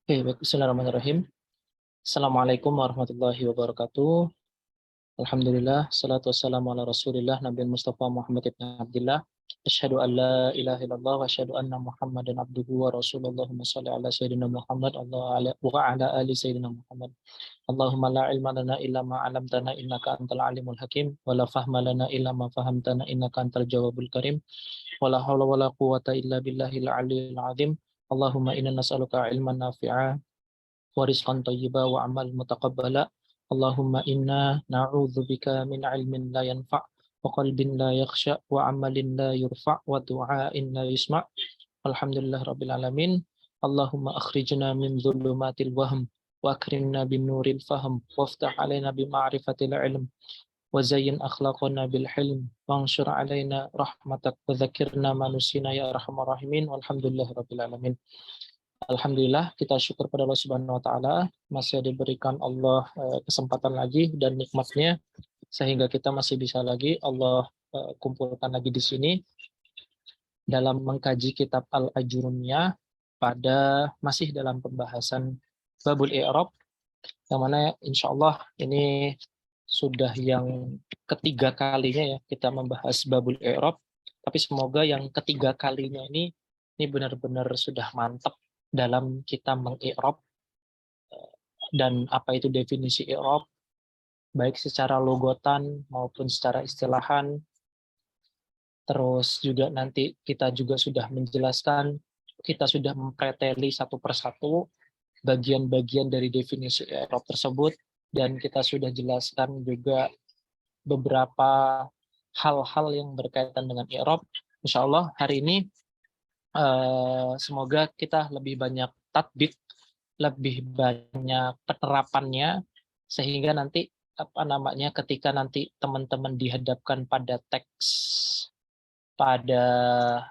Oke, baik. Bismillahirrahmanirrahim. Assalamualaikum warahmatullahi wabarakatuh. Alhamdulillah, salatu wassalamu ala rasulillah, Nabi Mustafa Muhammad ibn Abdillah. Asyhadu an la ilaha illallah wa asyhadu anna Muhammadan abduhu wa rasulullah. Allahumma salli ala Sayyidina Muhammad wa ala ali Sayyidina Muhammad. Allahumma la ilma lana illa ma 'allamtana innaka antal alimul hakim wa la fahma lana illa ma fahamtana innaka antal jawabul karim. Wa la hawla wa la quwwata illa billahil aliyyil azim. Allahumma inna nas'aluka ilman nafi'a wa rizqan thayyiba wa amal mutaqabbala. Allahumma inna na'udzubika min ilmin la yanfa' wa qalbin la yakhsha wa amalin la yurfa' wa du'ain la yusma'. Alhamdulillah rabbil alamin. Allahumma akhrijna min dhulumatil wahm wa akrimna bin nuril fahm waftah alaina bi ma'rifatil ilm wa zayyin akhlaqana bil hilm wanshur alaina rahmatak wa dzakirna ma nusina ya arhamar rahimin. Walhamdulillah rabbil alamin. Alhamdulillah, kita syukur pada Allah Subhanahu wa taala masih diberikan Allah kesempatan lagi dan nikmatnya sehingga kita masih bisa lagi Allah kumpulkan lagi di sini dalam mengkaji kitab Al-Ajurumiyah pada masih dalam pembahasan Babul I'rab, yang mana insya Allah ini sudah yang ketiga kalinya ya kita membahas Babul I'rab, tapi semoga yang ketiga kalinya ini benar-benar sudah mantap dalam kita meng-i'rab dan apa itu definisi i'rab, baik secara logotan maupun secara istilahan. Terus juga nanti kita juga sudah menjelaskan, kita sudah mempreteli satu persatu bagian-bagian dari definisi i'rab tersebut, dan kita sudah jelaskan juga beberapa hal-hal yang berkaitan dengan i'rab. Insya Allah hari ini semoga kita lebih banyak tatbik, lebih banyak penerapannya, sehingga nanti ketika nanti teman-teman dihadapkan pada teks, pada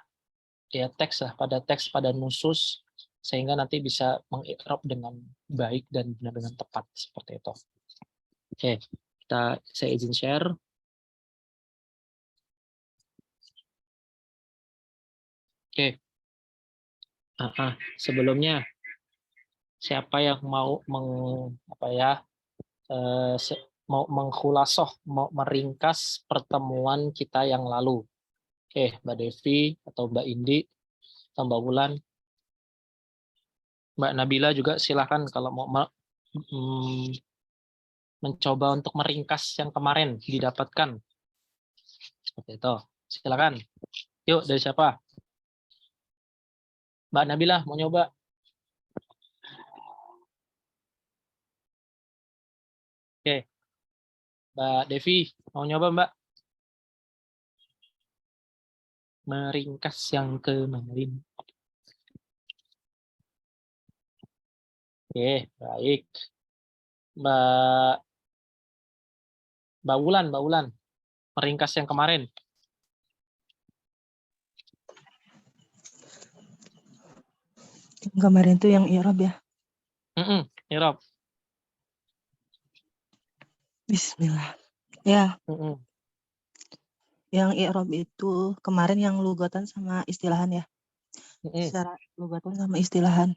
nusus, sehingga nanti bisa mengikrab dengan baik dan benar dengan tepat seperti itu. Oke, saya izin share. Oke. Sebelumnya siapa yang mau mau mengkhulasoh, mau meringkas pertemuan kita yang lalu? Oke, Mbak Devi atau Mbak Indi atau Mbak Wulan, Mbak Nabila juga silakan kalau mau mencoba untuk meringkas yang kemarin didapatkan. Seperti itu. Silakan. Yuk, dari siapa? Mbak Nabila mau nyoba? Oke. Mbak Devi mau nyoba, Mbak? Meringkas yang kemarin. Oke, baik. Mbak Wulan, meringkas yang kemarin. Kemarin itu yang i'rab ya? I'rab. Bismillah. Ya. Yang i'rab itu kemarin yang lugatan sama istilahan ya? Secara lugatan sama istilahan.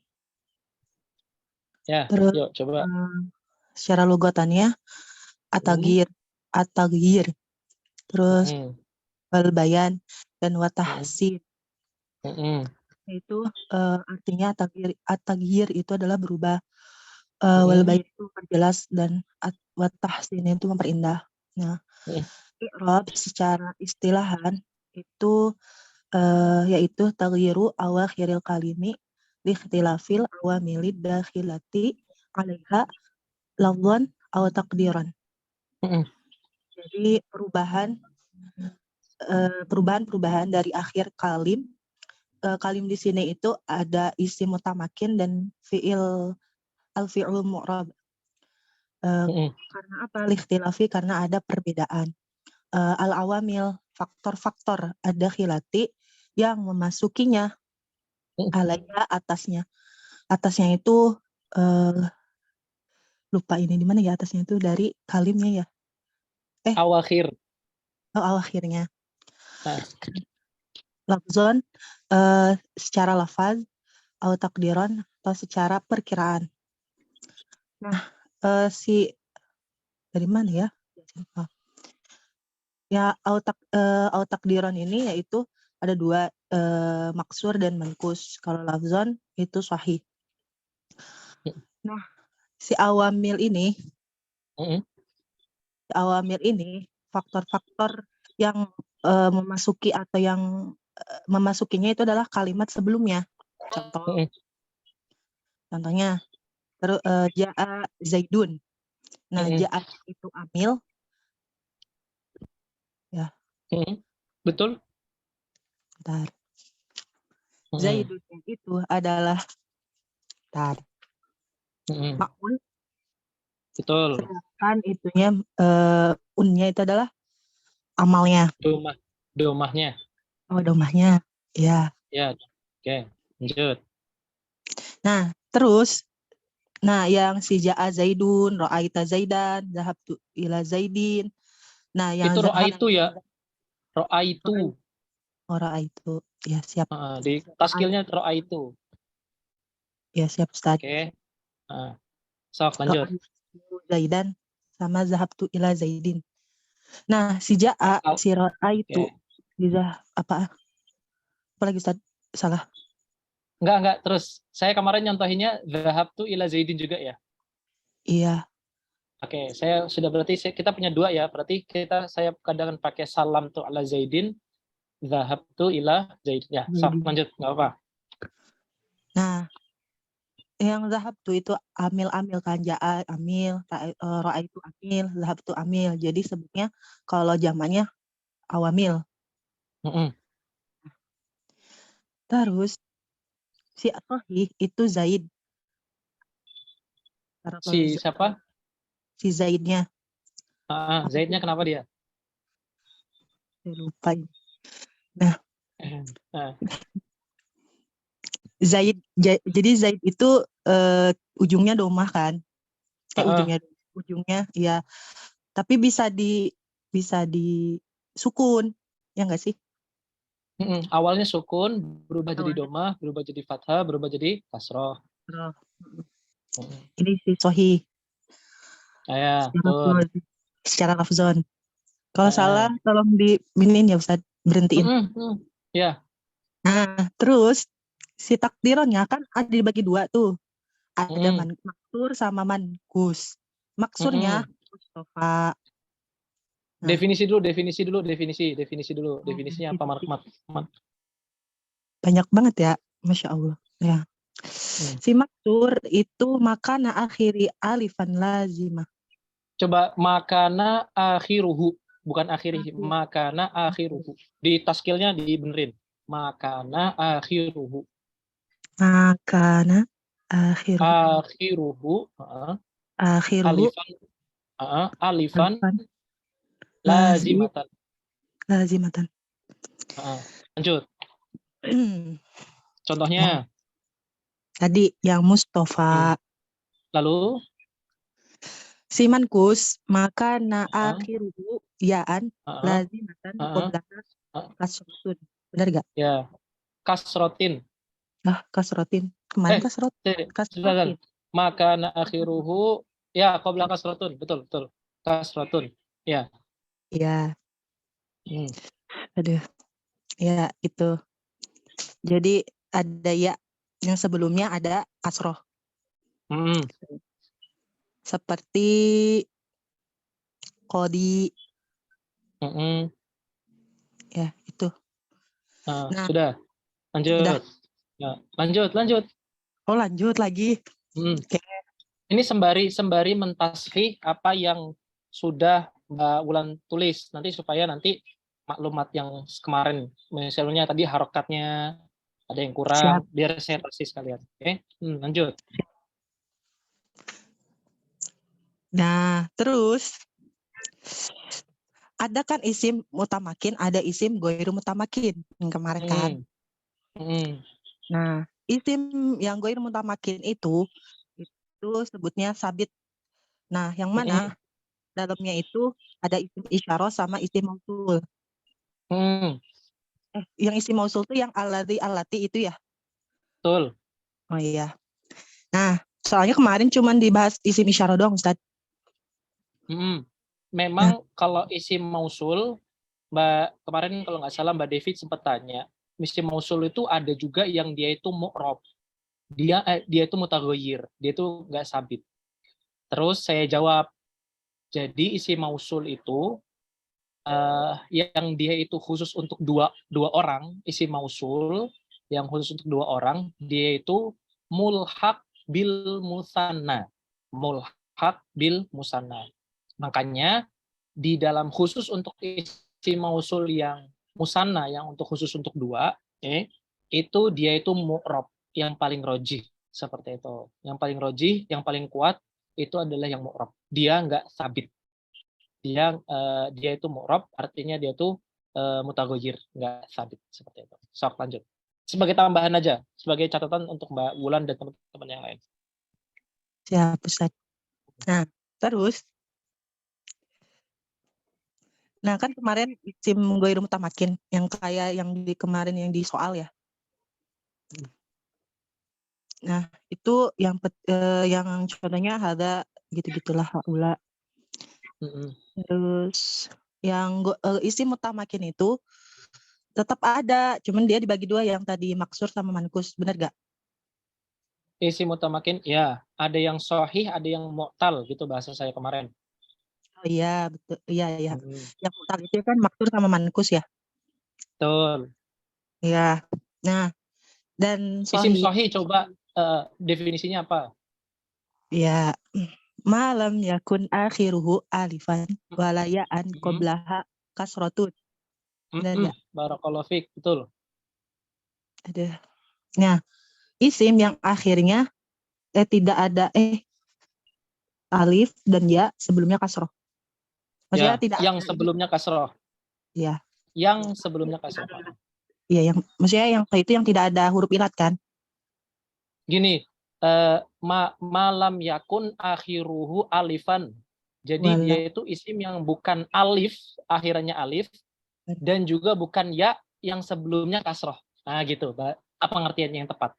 Ya, terus yuk coba. Secara lugatannya at-taghyir, terus wal-bayan dan watahsin. Itu artinya at-taghyir itu adalah berubah, wal-bayan itu memperjelas, dan watahsin itu memperindah. Nah, i'rab secara istilahan itu yaitu taghyiru awakhiril kalimi li ikhtilafil awamilid dakhilati 'alaiha lafdhan aw taqdiran. Jadi perubahan dari akhir kalim. Kalim di sini itu ada isim mutamakin dan al-fi'ul mu'rab. Karena apa? Likhtilafi, karena ada perbedaan. Al-awamil, faktor-faktor ada khilati yang memasukinya, alaiha, atasnya. Atasnya itu lupa ini di mana ya, atasnya itu dari kalimnya ya. Awakhir. Awakhirnya. Lafzon secara lafaz au takdiran atau secara perkiraan. Nah, dari mana ya? Ya, au takdiran ini yaitu ada dua, maksur dan mankus. Kalau lafzon itu sahih. Nah, si awamil ini faktor-faktor yang memasuki atau yang memasukinya itu adalah kalimat sebelumnya. Contohnya ja'a Zaidun. Nah, ja'a itu amil. Ya. Betul. Bentar. Zaidun itu adalah ma'un. Betul. Sedangkan itunya unnya itu adalah amalnya. Domahnya. Oh, domahnya. Ya. Ya. Oke. Lanjut. Nah, terus yang si ja'a Zaidun, ra'aita Zaidan, zahabtu ila Zaidin. Nah, yang itu ra'aitu ya. Ra'aitu. Oh, ra'aitu. Ya, siap. Di taskilnya ra'aitu. Ya, siap, Ustaz. Oke. Sok lanjut. Zaidan sama zahabtu ila Zaidin. Nah, si ja'a, si ra'aitu, apa lagi Ustaz? Salah. Enggak. Terus saya kemarin nyontohinnya zahabtu ila Zaidin juga ya. Iya. Oke, saya sudah berarti kita punya dua ya. Berarti saya kadang pakai salam tu ala Zaidin, zahabtu ila Zaidin. Ya, sok lanjut, enggak apa. Nah, yang zahabtu itu amil kan, ja'a amil, ra'aitu amil, zahabtu amil. Jadi sebutnya kalau jamannya awamil. Terus si sahih itu Zaid. Si siapa? Si Zaidnya. Zaidnya kenapa dia? Saya lupa. Nah. Jadi Zaid itu ujungnya domah kan? Ujungnya ya. Tapi bisa di sukun, ya enggak sih? Awalnya sukun, berubah jadi domah, berubah jadi fathah, berubah jadi kasroh. Ini si sahih. Ya, secara lafzon. Kalau salah tolong diminin ya Ustaz, berhentiin. Ya. Nah, terus si takdironnya kan ada dibagi dua tuh. Ada maksur sama mankus. Maksurnya Mustafa. Definisi dulu. Definisinya apa, Mat? Banyak banget ya, Masya Allah. Ya. Si maksur itu makana akhiri alifan lazimah. Coba makana akhiruhu, bukan akhirih, makana akhiruhu. Di taskilnya dibenerin. Makana akhiruhu. Makana akhiruhu. Alifan lazimatan. Lanjut. Contohnya. Tadi yang Mustafa. Lalu si mankus makana akhiruhu yaan lazimatan qablaha kasrotun. Benar gak? Ya. Kasrotin. Kasrotin. Kemarin kasrotin. Makana akhiruhu ya qabla kasrotun. Betul. Kasrotun. Ya. Iya. Aduh. Ya, itu. Jadi ada ya yang sebelumnya ada kasroh. Seperti kodi. Ya, itu. Nah, sudah. Lanjut. Sudah. Ya, lanjut. Oh, lanjut lagi. Okay. Ini sembari mentasfih apa yang sudah Mbak Wulan tulis nanti supaya nanti maklumat yang kemarin misalnya tadi harokatnya ada yang kurang. Siap. Biar saya persis sekalian. Oke, lanjut. Nah, terus ada kan isim mutamakin, ada isim goiru mutamakin yang kemarin kan. Nah, isim yang goiru mutamakin itu sebutnya sabit. Nah, yang mana dalamnya itu ada isim isyarah sama isim mausul. Yang isim mausul itu yang alati itu ya? Betul. Oh iya. Nah, soalnya kemarin cuman dibahas isim isyarah doang, Ustaz. Nah, Memang kalau isim mausul, Mbak kemarin kalau nggak salah Mbak David sempat tanya, isim mausul itu ada juga yang dia itu mu'rob. Dia itu mutaghayyir, dia itu nggak sabit. Terus saya jawab, jadi isim mausul itu yang dia itu khusus untuk dua orang, isim mausul yang khusus untuk dua orang, dia itu mulhaq bil musanna. Mulhaq bil musanna. Makanya di dalam khusus untuk isim mausul yang musanna, yang untuk khusus untuk dua, itu dia itu mu'rob, yang paling rojih, seperti itu. Yang paling rojih, yang paling kuat itu adalah yang mu'rob. Dia nggak sabit. Dia itu mu'rob, artinya dia itu mutaghayyir, nggak sabit, seperti itu. Sok lanjut. Sebagai tambahan aja, sebagai catatan untuk Mbak Wulan dan teman-teman yang lain. siap, Ustaz. Nah, terus kan kemarin isim ghairu mutamakin yang kayak yang di kemarin yang di soal ya. Nah, itu yang contohnya ada gitu-gitulah haula. Terus yang isim mutamakin itu tetap ada, cuman dia dibagi dua, yang tadi maksur sama mankus, benar gak? Isim mutamakin, ya, ada yang sahih, ada yang mu'tal, gitu bahasa saya kemarin. Oh iya, betul. Iya. Yang mutal itu kan maksur sama mankus ya? Betul. Iya. Nah, dan Isim sahih, sahih coba definisinya apa? ya, malam yakun akhiruhu alifan walayaan Mm-mm. qoblaha kasrotun. Benar gak? Barakallahu fiik, betul. Ada. Nah, isim yang akhirnya tidak ada alif dan ya sebelumnya kasroh. Maksudnya Ya, tidak yang ada ini. sebelumnya kasroh. Ya. Yang sebelumnya kasroh. Iya, yang maksudnya yang itu yang tidak ada huruf ilat kan? Gini, malam yakun akhiruhu alifan. Jadi dia Wala. itu isim yang bukan alif, akhirannya alif, dan juga bukan ya yang sebelumnya kasroh. Nah gitu, apa pengertiannya yang tepat?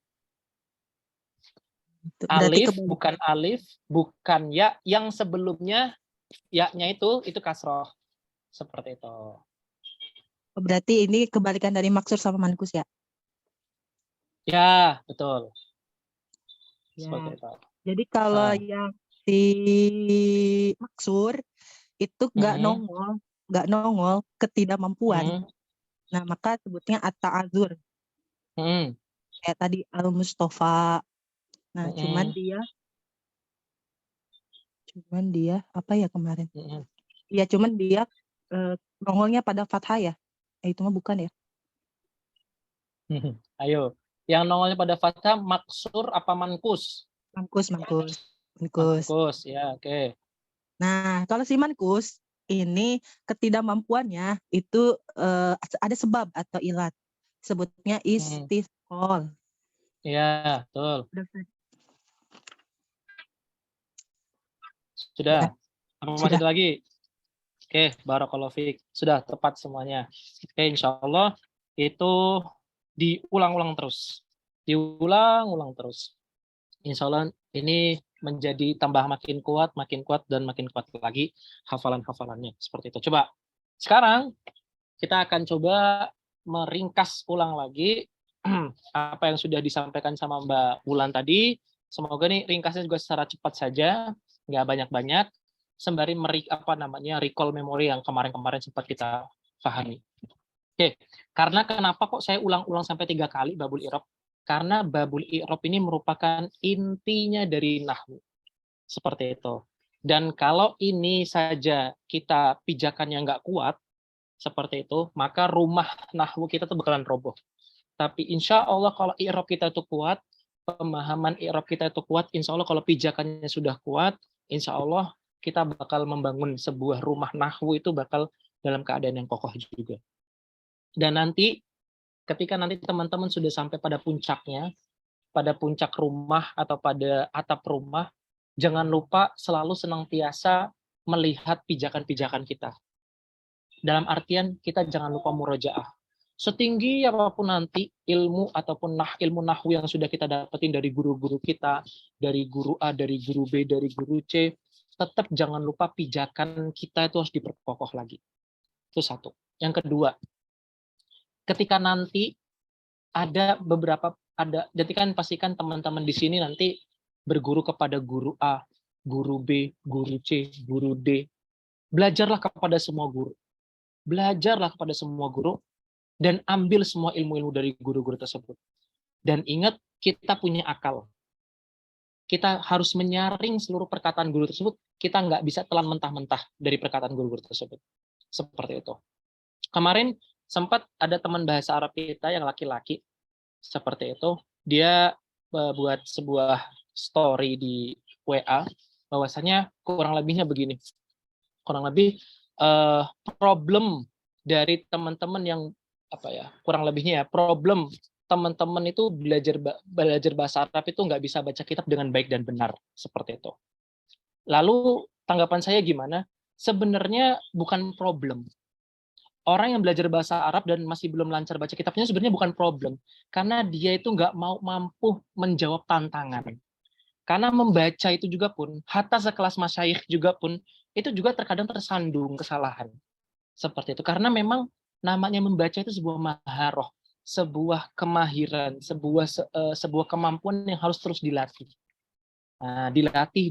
Berarti Alif, kebalik. bukan alif, bukan ya, yang sebelumnya ya-nya itu kasroh. Seperti itu. Berarti ini kebalikan dari maksur sama mankus ya? Ya, betul. Seperti Ya. itu. Jadi kalau yang di maksur itu nggak nongol ketidakmampuan. Nah, maka sebutnya at-ta'adzur. Kayak tadi al-Mustafa. Nah, cuman dia apa ya kemarin? Iya, cuman dia nongolnya pada fathah ya. Itu mah bukan ya? Ayo, yang nongolnya pada fathah maksur apa mankus? Mankus. Mankus, ya, oke. Nah, kalau si mankus ini ketidakmampuannya itu ada sebab atau ilat. Sebutnya istisqol. Iya, betul. Ya, Sudah. Apa masih sudah. ada lagi? Oke, barakallahu fiik. Sudah tepat semuanya. Oke, insya Allah itu diulang-ulang terus. Diulang-ulang terus. Insya Allah ini menjadi tambah makin kuat, dan makin kuat lagi hafalan-hafalannya. Seperti itu. Coba, sekarang kita akan coba meringkas ulang lagi apa yang sudah disampaikan sama Mbak Wulan tadi. Semoga nih ringkasnya juga secara cepat saja, nggak banyak-banyak, sembari recall memori yang kemarin-kemarin sempat kita pahami. Oke, karena kenapa kok saya ulang-ulang sampai 3 kali babul i'rab? Karena babul i'rab ini merupakan intinya dari nahwu. Seperti itu. Dan kalau ini saja kita pijakannya nggak kuat, seperti itu, maka rumah nahwu kita tuh bakalan roboh. Tapi insya Allah kalau i'rab kita itu kuat, pemahaman i'rab kita itu kuat, insya Allah kalau pijakannya sudah kuat, insya Allah kita bakal membangun sebuah rumah nahwu itu bakal dalam keadaan yang kokoh juga. Dan nanti ketika nanti teman-teman sudah sampai pada puncaknya, pada puncak rumah atau pada atap rumah, jangan lupa selalu senantiasa melihat pijakan-pijakan kita. Dalam artian kita jangan lupa murojaah. Setinggi apapun nanti ilmu ataupun ilmu nahwu yang sudah kita dapetin dari guru-guru kita, dari guru A, dari guru B, dari guru C, tetap jangan lupa pijakan kita itu harus diperkokoh lagi. Itu satu. Yang kedua, ketika nanti jadi kan pastikan teman-teman di sini nanti berguru kepada guru A, guru B, guru C, guru D. Belajarlah kepada semua guru. Belajarlah kepada semua guru dan ambil semua ilmu-ilmu dari guru-guru tersebut. Dan ingat, kita punya akal. Kita harus menyaring seluruh perkataan guru tersebut. Kita nggak bisa telan mentah-mentah dari perkataan guru-guru tersebut. Seperti itu. Kemarin sempat ada teman bahasa Arab kita yang laki-laki, seperti itu. Dia buat sebuah story di WA, bahwasanya kurang lebihnya begini. Kurang lebih problem dari teman-teman yang kurang lebihnya problem teman-teman itu belajar bahasa Arab itu nggak bisa baca kitab dengan baik dan benar, seperti itu. Lalu tanggapan saya gimana? Sebenarnya bukan problem. Orang yang belajar bahasa Arab dan masih belum lancar baca kitabnya sebenarnya bukan problem, karena dia itu nggak mampu menjawab tantangan. Karena membaca itu juga pun, hatta sekelas masyayikh juga pun, itu juga terkadang tersandung kesalahan. Seperti itu. Karena memang namanya membaca itu sebuah maharoh, sebuah kemahiran, sebuah kemampuan yang harus terus dilatih. Nah, dilatih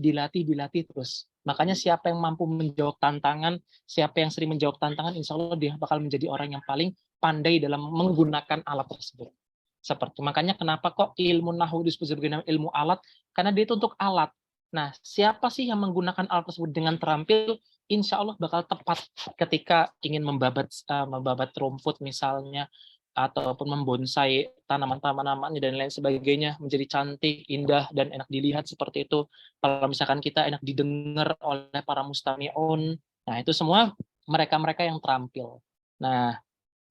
terus. Makanya siapa yang mampu menjawab tantangan, siapa yang sering menjawab tantangan, insya Allah dia bakal menjadi orang yang paling pandai dalam menggunakan alat tersebut. Seperti makanya kenapa kok ilmu nahwu disebut sebagai ilmu alat? Karena dia itu untuk alat. Nah, siapa sih yang menggunakan alat tersebut dengan terampil, insya Allah bakal tepat ketika ingin membabat rumput misalnya, ataupun membonsai tanaman-tanamannya dan lain sebagainya menjadi cantik, indah, dan enak dilihat seperti itu. Kalau misalkan kita enak didengar oleh para mustami'un, nah itu semua mereka-mereka yang terampil. Nah,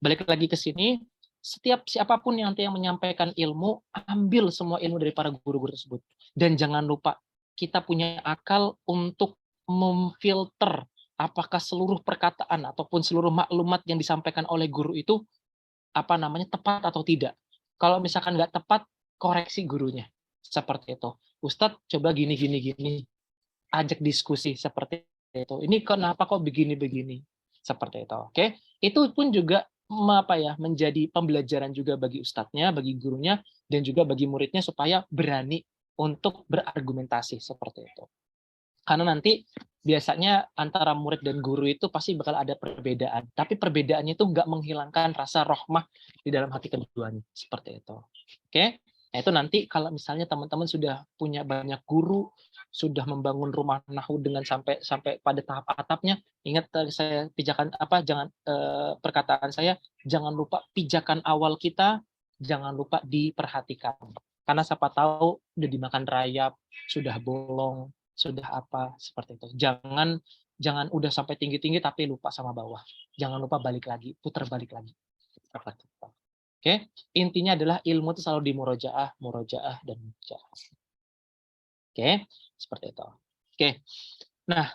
balik lagi ke sini, setiap siapapun yang nanti yang menyampaikan ilmu, ambil semua ilmu dari para guru-guru tersebut. Dan jangan lupa, kita punya akal untuk memfilter apakah seluruh perkataan ataupun seluruh maklumat yang disampaikan oleh guru itu tepat atau tidak. Kalau misalkan nggak tepat, koreksi gurunya. Seperti itu. Ustadz, coba gini. Ajak diskusi seperti itu. Ini kenapa kok begini? Seperti itu. Oke. Itu pun juga menjadi pembelajaran juga bagi ustadznya, bagi gurunya, dan juga bagi muridnya supaya berani untuk berargumentasi seperti itu. Karena nanti biasanya antara murid dan guru itu pasti bakal ada perbedaan. Tapi perbedaannya itu nggak menghilangkan rasa rahmah di dalam hati keduanya. Seperti itu. Oke? Nah itu nanti kalau misalnya teman-teman sudah punya banyak guru, sudah membangun rumah nahwu dengan sampai pada tahap atapnya, ingat saya perkataan saya, jangan lupa pijakan awal kita, jangan lupa diperhatikan. Karena siapa tahu udah dimakan rayap, sudah bolong, sudah seperti itu. Jangan udah sampai tinggi-tinggi tapi lupa sama bawah. Jangan lupa balik lagi, putar balik lagi. Oke, intinya adalah ilmu itu selalu di murojaah dan murojaah. Oke, seperti itu. Oke. Nah,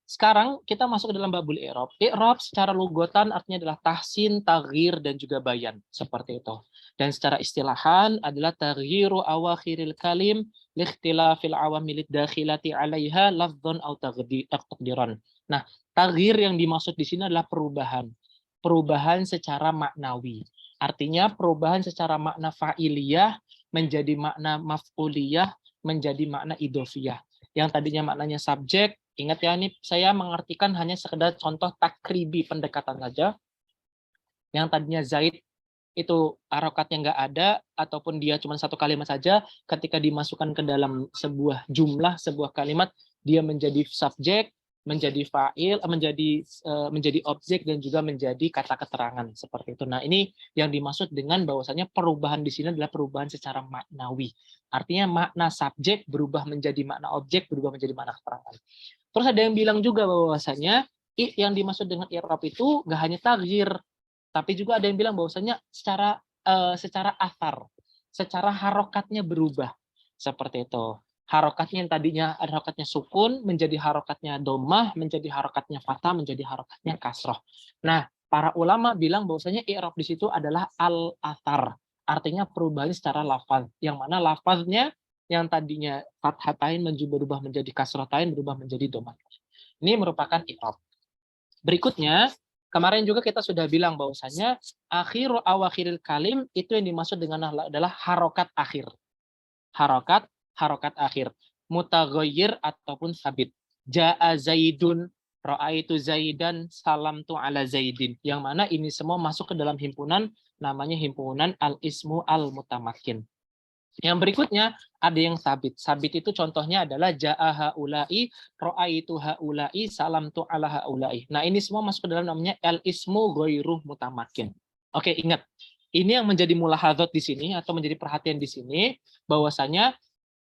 sekarang kita masuk ke dalam babul i'rab. I'rab secara lugatan artinya adalah tahsin, taghyir, dan juga bayan. Seperti itu. Dan secara istilahan adalah taghyiru awakhiril kalim likhtilafil awamilid dakhilati 'alaiha lafdhan aw taqdiran. Nah, taghyir yang dimaksud di sini adalah perubahan. Perubahan secara maknawi. Artinya perubahan secara makna fa'iliyah menjadi makna maf'uliyah menjadi makna idhofiyah. Yang tadinya maknanya subjek, ingat ya, ini saya mengartikan hanya sekedar contoh takribi pendekatan saja. Yang tadinya Zaid itu harokatnya nggak ada, ataupun dia cuma satu kalimat saja, ketika dimasukkan ke dalam sebuah jumlah, sebuah kalimat, dia menjadi subjek, menjadi fa'il, menjadi objek, dan juga menjadi kata keterangan. Seperti itu. Nah, ini yang dimaksud dengan bahwasanya perubahan di sini adalah perubahan secara maknawi. Artinya makna subjek berubah menjadi makna objek, berubah menjadi makna keterangan. Terus ada yang bilang juga bahwasanya yang dimaksud dengan i'rab itu nggak hanya taghyir, tapi juga ada yang bilang bahwasanya secara athar, secara harokatnya berubah. Seperti itu. Harokatnya yang tadinya ada harokatnya sukun, menjadi harokatnya domah, menjadi harokatnya fathah, menjadi harokatnya kasroh. Nah, Para ulama bilang bahwasanya i'rab di situ adalah al-athar. Artinya perubahan secara lafaz. Yang mana lafaznya yang tadinya fathatain berubah menjadi kasratain, berubah menjadi dhamma. Ini merupakan i'rab. Berikutnya, kemarin juga kita sudah bilang bahwasanya akhiru awakhiril kalim itu yang dimaksud dengan adalah harokat akhir. Harokat akhir. Mutaghayyir ataupun sabit. Ja'a Zaidun, ra'aitu Zaidan, salamtu ala Zaidin. Yang mana ini semua masuk ke dalam himpunan namanya himpunan al-ismu al-mutamakin. Yang berikutnya ada yang sabit. Sabit itu contohnya adalah ja'a haula'i, ra'aitu haula'i, salamtu ala haula'i. Nah, ini semua masuk ke dalam namanya al-ismu ghairu mutamakin. Oke, ingat. Ini yang menjadi mulahadzat di sini atau menjadi perhatian di sini bahwasanya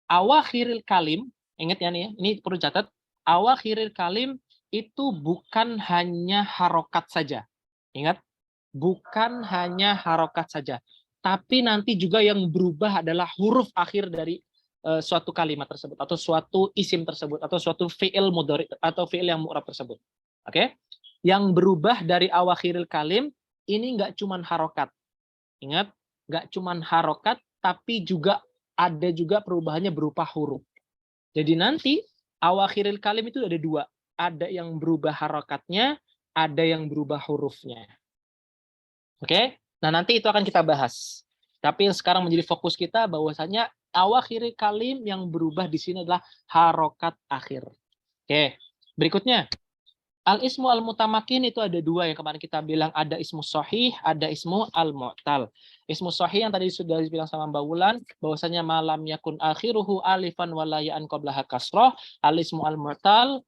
awakhiril kalim, ingat ya nih, ini perlu catat, awakhiril kalim itu bukan hanya harokat saja. Ingat, bukan hanya harokat saja. Tapi nanti juga yang berubah adalah huruf akhir dari suatu kalimat tersebut atau suatu isim tersebut atau suatu fi'il mudhari atau fi'il yang mu'rab tersebut. Oke? Yang berubah dari awakhiril kalim ini enggak cuman harokat. Ingat, enggak cuman harokat tapi juga ada juga perubahannya berupa huruf. Jadi nanti awakhiril kalim itu ada dua. Ada yang berubah harokatnya, ada yang berubah hurufnya. Oke? Nah, nanti itu akan kita bahas. Tapi yang sekarang menjadi fokus kita bahwasanya awakhiril kalim yang berubah di sini adalah harokat akhir. Oke. Berikutnya, al-ismu al-mutamakin itu ada dua yang kemarin kita bilang, ada ismu sahih, ada ismu al-mu'tal. Ismu sahih yang tadi sudah dibilang sama Mbak Wulan, bahwasanya malam yakun akhiruhu alifan walayaan qablaha kasroh. Al-ismu al-mu'tal,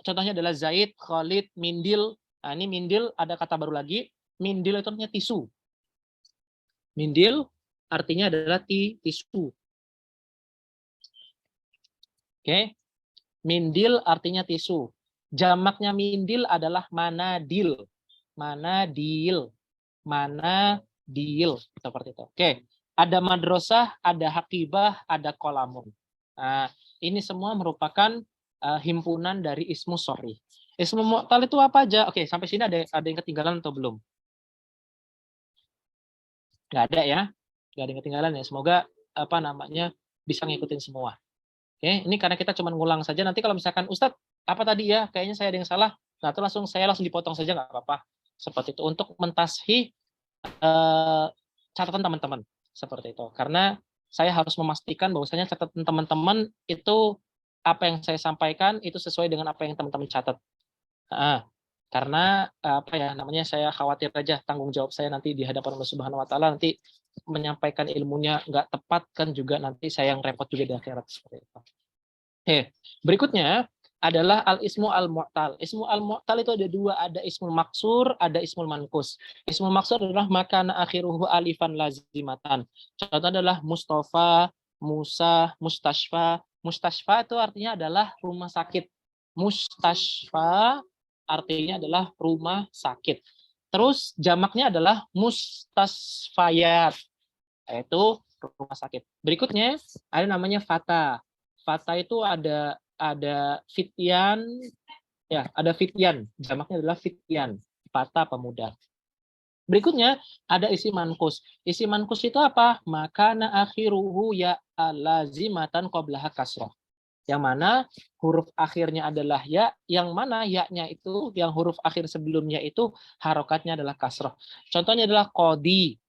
contohnya adalah Zaid, Khalid, Mindil. Nah, ini Mindil ada kata baru lagi. Mindil itu artinya tisu. Mindil artinya adalah tisu. Oke. Mindil artinya tisu. Jamaknya mindil adalah manadil. Manadil. Manadil. Seperti itu. Oke. Ada madrasah, ada hakibah, ada kolamun. Nah, ini semua merupakan himpunan dari ismu sahih. Ismu mu'tal itu apa aja? Oke, sampai sini ada yang ketinggalan atau belum? Nggak ada ya. Nggak ada yang ketinggalan ya. Semoga bisa ngikutin semua. Oke, ini karena kita cuma ngulang saja. Nanti kalau misalkan Ustadz, apa tadi ya? Kayaknya saya ada yang salah. Nah, itu langsung dipotong saja, nggak apa-apa. Seperti itu untuk mentashih catatan teman-teman. Seperti itu. Karena saya harus memastikan bahwasanya catatan teman-teman itu apa yang saya sampaikan itu sesuai dengan apa yang teman-teman catat. Karena saya khawatir aja tanggung jawab saya nanti di hadapan Allah Subhanahu wa taala nanti menyampaikan ilmunya nggak tepat kan juga nanti saya yang repot juga di akhirat seperti itu. Oke, berikutnya adalah al-ismu al-mu'tal. Ismu al-mu'tal itu ada dua, ada ismul maksur, ada ismul mankus. Ismul maksur adalah makana akhiruhu alifan lazimatan. Contoh adalah Mustafa, Musa, Mustashfa. Mustashfa itu artinya adalah rumah sakit. Mustashfa artinya adalah rumah sakit. Terus jamaknya adalah mustasfayat, yaitu rumah sakit. Berikutnya ada namanya fata. Fata itu ada fityan, ya ada fityan. Jamaknya adalah fityan. Fata pemuda. Berikutnya ada isi mankus. Isi mankus itu apa? Makana akhiruhu ya lazimatan qablaha kasrah. Yang mana huruf akhirnya adalah ya, yang mana ya-nya itu, yang huruf akhir sebelumnya itu harokatnya adalah kasrah. Contohnya adalah qadi,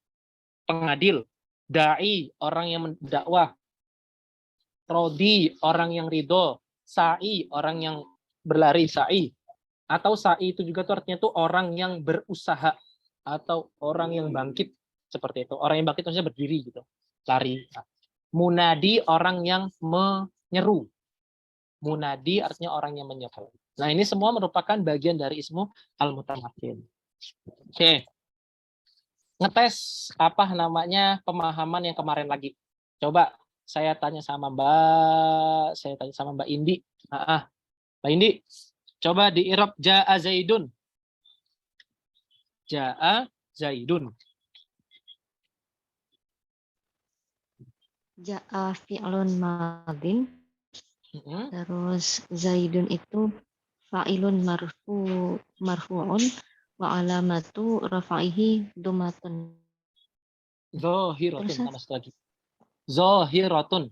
pengadil, da'i, orang yang mendakwah, rodi, orang yang ridho, sa'i, orang yang berlari, sa'i. Atau sa'i itu juga tuh artinya tuh orang yang berusaha atau orang yang bangkit, seperti itu. Orang yang bangkit maksudnya berdiri gitu, lari. Munadi, orang yang menyeru. Munadi artinya orang yang menyeru. Nah, ini semua merupakan bagian dari ismu al-mutamakin. Oke. Ngetes pemahaman yang kemarin lagi. Coba saya tanya sama Mbak Indi. Mbak Indi, coba di i'rab ja'a Zaidun. Ja'a Zaidun. Ja'a fi'lun madin. Terus Zaidun itu fa'ilun marfu'un wa alamatu rafaihi dumatun. Zahiratun, Terus tambah satu lagi. Zahiratun.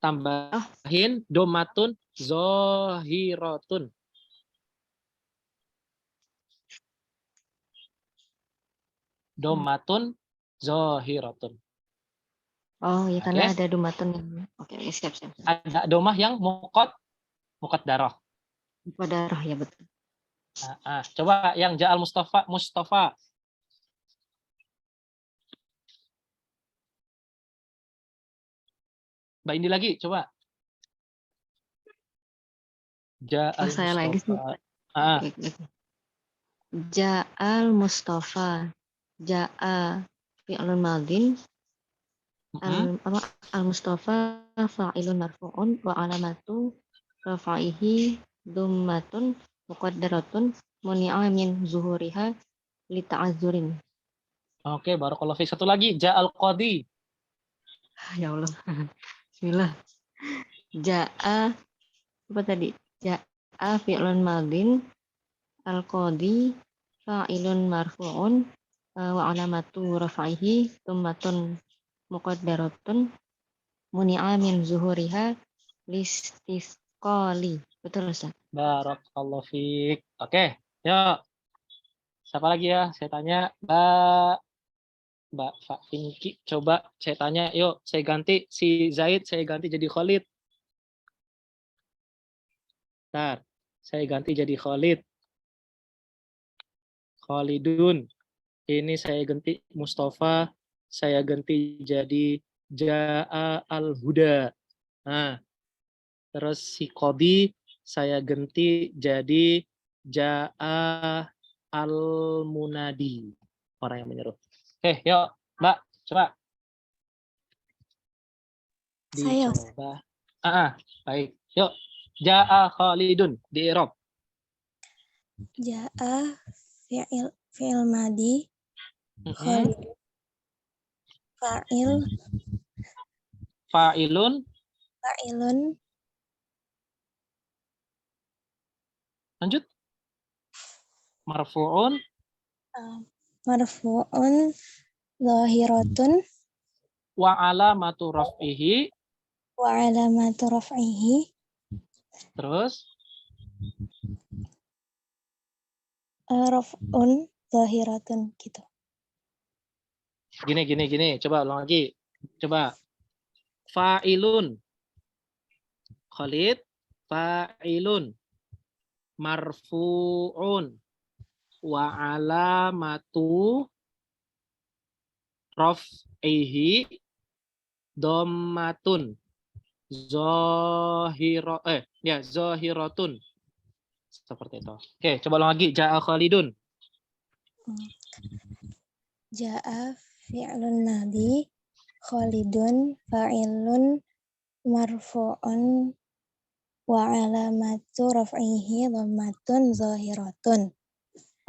Tambahin domatun, zahiratun. Domatun, zahiratun. oh ya karena Oke. ada dumatun. Oke, siap. Ada domah yang muqad darah. Pada darah ya betul. Coba yang Ja'al Mustafa. Mbak Indi lagi, coba. Ja'al Saya lagi sih. Mustafa. Oke. Ja'al Mustafa. Ja'a fi'lun madin. Al-Mustafa fa'ilun marfu'un wa alamatu rafaihi dummatun muqaddaratun muni'a min zuhuriha li ta'azzurin. Oke, barakallahu fiik. Satu lagi, Ja'al Qadi. Ya Allah. Bismillah. Ja'a apa tadi? Ja'a fi'lun madin al-qadi fa'ilun marfu'un wa alamatu rafaihi dummatun muqaddaratun muni'a min zuhuriha listisqali. Betul Ustaz? Barakallahu fiik. Oke, yuk. Siapa lagi ya? Saya tanya, Mbak Finki. Coba saya tanya, yuk. Saya ganti si Zaid, saya ganti jadi Khalid. Bentar, saya ganti jadi Khalid. Khalidun. Ini saya ganti Mustafa, saya ganti jadi Ja'a al-Huda. Nah, terus si Qadi saya ganti jadi Ja'a al-Munadi. Orang yang menyeru. Oke, yuk, Mbak, coba. Saya Dicoba. Baik. Yuk. Ja'a Khalidun di I'rab. Ja'a fi'il madi Khalid Fa'ilun. fa'ilun Lanjut. Marfu'un. marfu'un zahiratun Wa alamatu raf'ihi. wa alamatu raf'ihi Terus. raf'un zahiratun gitu. Gini. Coba ulang lagi. Coba. Fa'ilun. Khalid. Fa'ilun. Marfu'un. Wa alamatu raf'ihi dhammatun. Zahiratun. Seperti itu. Oke, coba ulang lagi. Ja'a Khalidun. Ja'a fi'lun madi Khalidun fa'ilun marfu'un wa alamatu raf'ihi dhammatun zahiratun.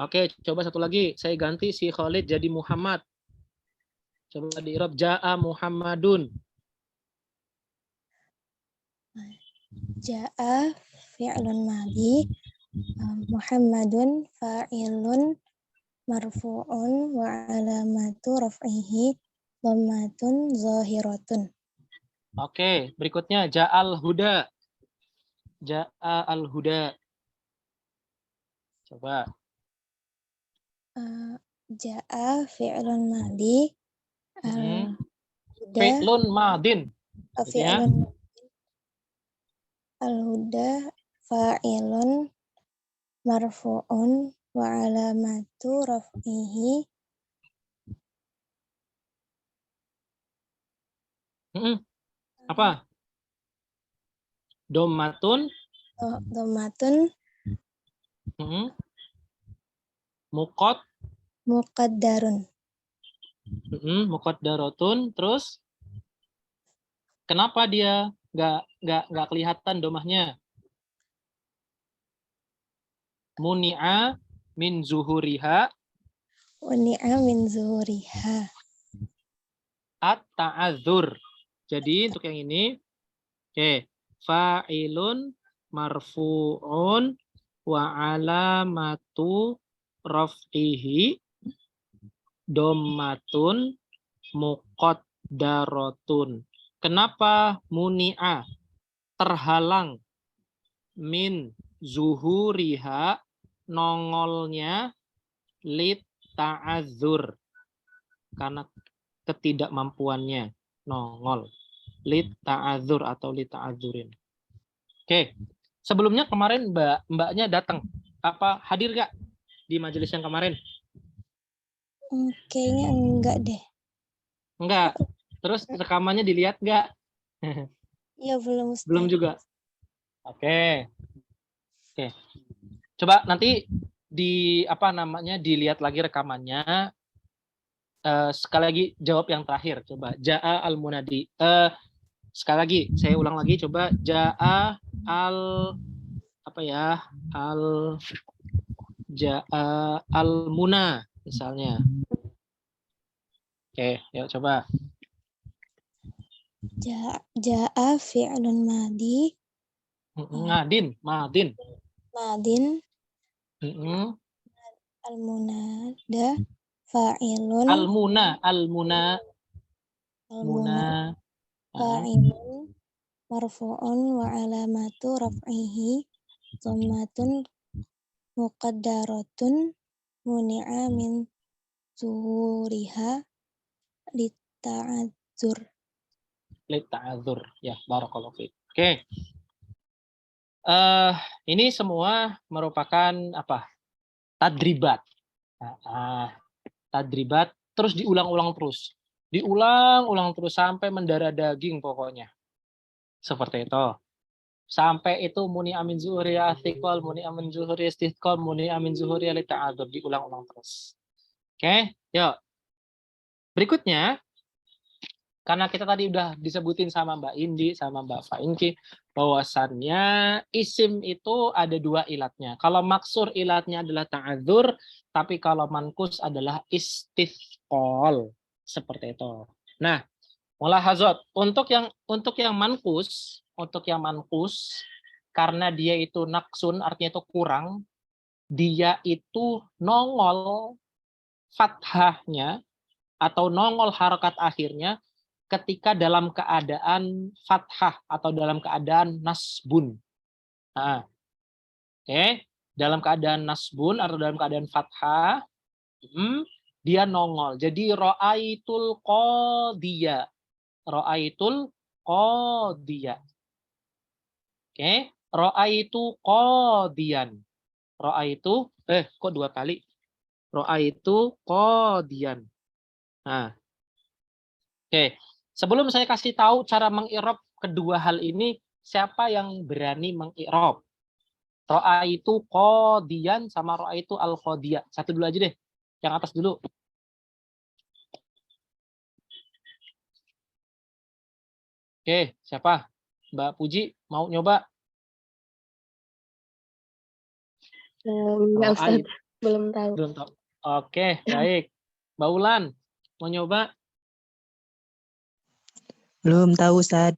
Oke, coba satu lagi. Saya ganti si Khalid jadi Muhammad. Coba di I'rab Ja'a Muhammadun. Ja'a fi'lun madi Muhammadun fa'ilun marfu'un wa alamatu raf'ihi dhammatun zahiratun. Oke, berikutnya Ja'al Huda. Ja'al Huda. Coba. Ja'a fi'lun madi al-huda Fi'lun madin. fi'lun al-huda fa'ilun marfu'un wa alamatu raf'ihi Apa? Domatun. dhammatun Mukot. muqaddarun. Muqaddaratun. Terus kenapa dia nggak kelihatan domahnya? Muni'a min zuhuriha Wani'a min zuhuriha. at-ta'adzur. Jadi untuk yang ini, oke, fa'ilun marfu'un wa alamatu raf'ihi dommatun muqaddaratun. Kenapa muni'a terhalang min zuhuriha nongolnya lit ta'adzur karena ketidakmampuannya nongol lit ta'adzur atau lit ta'adzurin. Oke. Sebelumnya kemarin mbaknya datang hadir gak di majelis yang kemarin? Kayaknya enggak deh. Enggak. Terus rekamannya dilihat nggak? Iya, belum, Ustaz. Belum juga. Oke. Coba nanti dilihat lagi rekamannya. Sekali lagi jawab yang terakhir. Coba Ja'a al-munadi. Sekali lagi saya ulang lagi. Coba Ja'a Ja'a al-muna misalnya. Oke, yuk coba. Ja'a fi'lun madi. Madin. Madin. Al-munada fa'ilun. Al-muna. Fa'ilun marfu'un wa alamatu raf'ihi dhammatun muqaddaratun muni'a min zuhuriha lita'adzur. Ya, barakallahu fiik. Oke. Ini semua merupakan tadribat. Tadribat terus diulang-ulang terus. Diulang-ulang terus sampai mendarah daging pokoknya. Seperti itu. Sampai itu muni amin zuhuri athiqal, muni amin zuhuri istithqal, muni amin zuhuri lita'adzur, diulang-ulang terus. Oke, yuk. Berikutnya, karena kita tadi udah disebutin sama Mbak Indi, sama Mbak Fainki, bahwasannya isim itu ada dua ilatnya. Kalau maksur ilatnya adalah ta'adzur, tapi kalau mankus adalah istithqal. Seperti itu. Nah, mulahazat untuk yang mankus, karena dia itu naksun, artinya itu kurang, dia itu nongol fathahnya atau nongol harakat akhirnya ketika dalam keadaan fathah atau dalam keadaan nasbun. Nah, dalam keadaan nasbun atau dalam keadaan fathah, dia nongol. Jadi ra'aitul qadiyah. Ra'aitul qadiyah. Ra'aitu qadiyan. Ra'aitu kok dua kali? Ra'aitu qadiyan. Nah. Sebelum saya kasih tahu cara mengi'rab kedua hal ini, siapa yang berani mengi'rab? Ra'aitu qadiyan sama ra'aitu al-qadiyah. Satu dulu aja deh. Yang atas dulu. Siapa? Mbak Puji mau nyoba? Enggak, Ustaz. Belum tahu. Belum tahu. Oke, baik. Mbak Ulan mau nyoba? Belum tahu, Ustaz.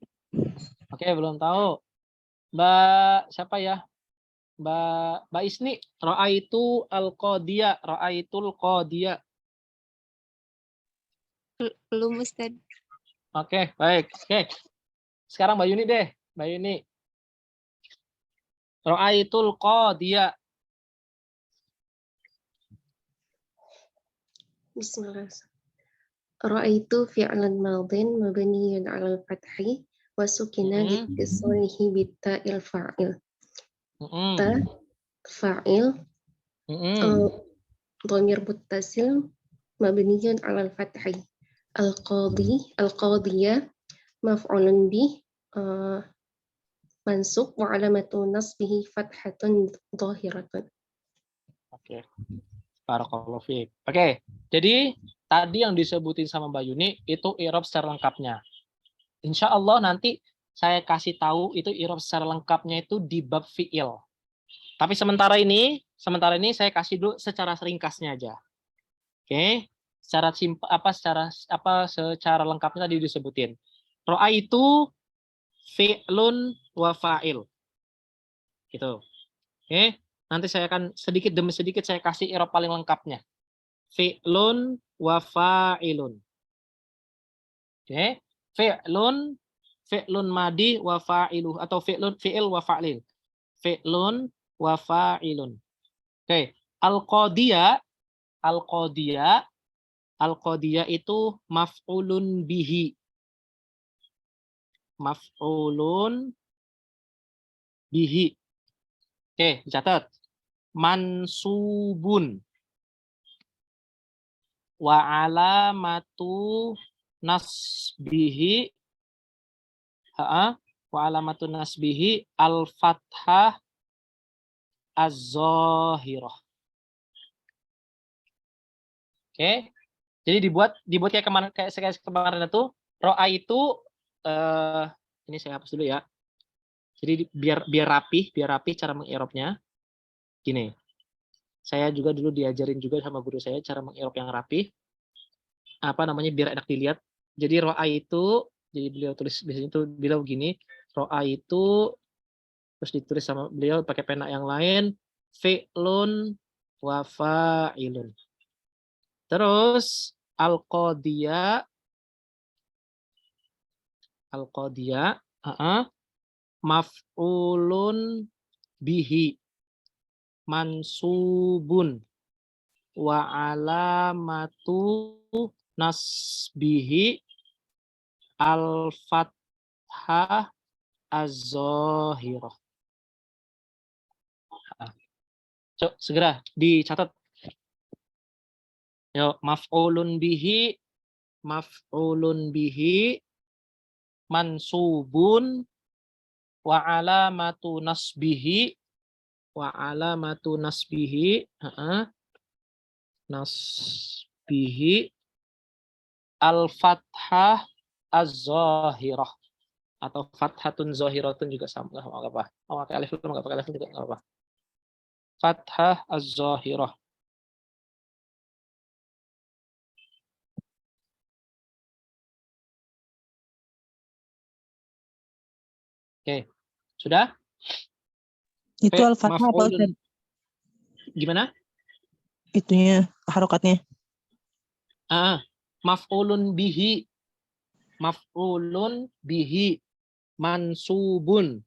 Oke, belum tahu. Mbak siapa ya? Mbak Isni, ra'aitu al-qadiyah, ra'aitul qadiyah. Belum, Ustaz. Oke, baik. Sekarang Mbak Yuni deh. Mbak Yuni. Ra'aitul qadiyah. Bismillahirrahmanirrahim. Ra'aitu fi'lan madin mabniyan 'alal fathi wa sukina litisalihi bitta'il fa'il. Ta fa'il dhamir muttasil mabniyan 'alal fathi. Al-qadiyah maf'ulun bih mansub wa 'alamatu nasbihi fathatun dhahiratun. Oke. Barakallahu fiik. Oke. Jadi tadi yang disebutin sama Mbak Yuni itu i'rab secara lengkapnya. Insya Allah nanti saya kasih tahu itu i'rab secara lengkapnya itu di bab fi'il. Tapi sementara ini saya kasih dulu secara ringkasnya aja. Oke. Secara lengkapnya tadi disebutin. Ra'aitu fi'lun wa fa'il. Gitu. Oke. Nanti saya akan sedikit demi sedikit saya kasih i'rab paling lengkapnya. Fi'lun wa fa'ilun. Oke. Fi'lun madi wa fa'iluh atau fi'il wa fa'lil. Fi'lun wa fa'ilun. Oke. Al-qadiyah itu maf'ulun bihi. Maf'ulun bihi. Oke, dicatat. Mansubun. Wa alamatu nasbihi wa alamatu nasbihi al-fathah az-zahirah. Oke. Jadi dibuat kayak kemarin itu ro'a itu ini saya hapus dulu ya. Jadi biar rapi cara mengirobnya. Gini. Saya juga dulu diajarin juga sama guru saya cara mengirob yang rapi. Biar enak dilihat. Jadi ro'a itu, jadi beliau tulis biasanya itu beliau gini, ro'a itu terus ditulis sama beliau pakai pena yang lain, fi'lun wa fa'ilun. Terus al-qadiyah maf'ulun bihi mansubun wa alamatu nasbihi al-fathah az-zahirah. Segera dicatat. Yo, maf'ulun bihi mansubun wa alamatu nasbihi al-fathah az-zahirah atau fathatun zahiratun juga sama, enggak apa-apa. Mau pakai alif enggak pakai alif juga enggak apa-apa. Fathah az-zahirah. Oke. Sudah? Itu al-fathah apa Ustaz? Gimana? Itunya harokatnya. Maf'ulun bihi mansubun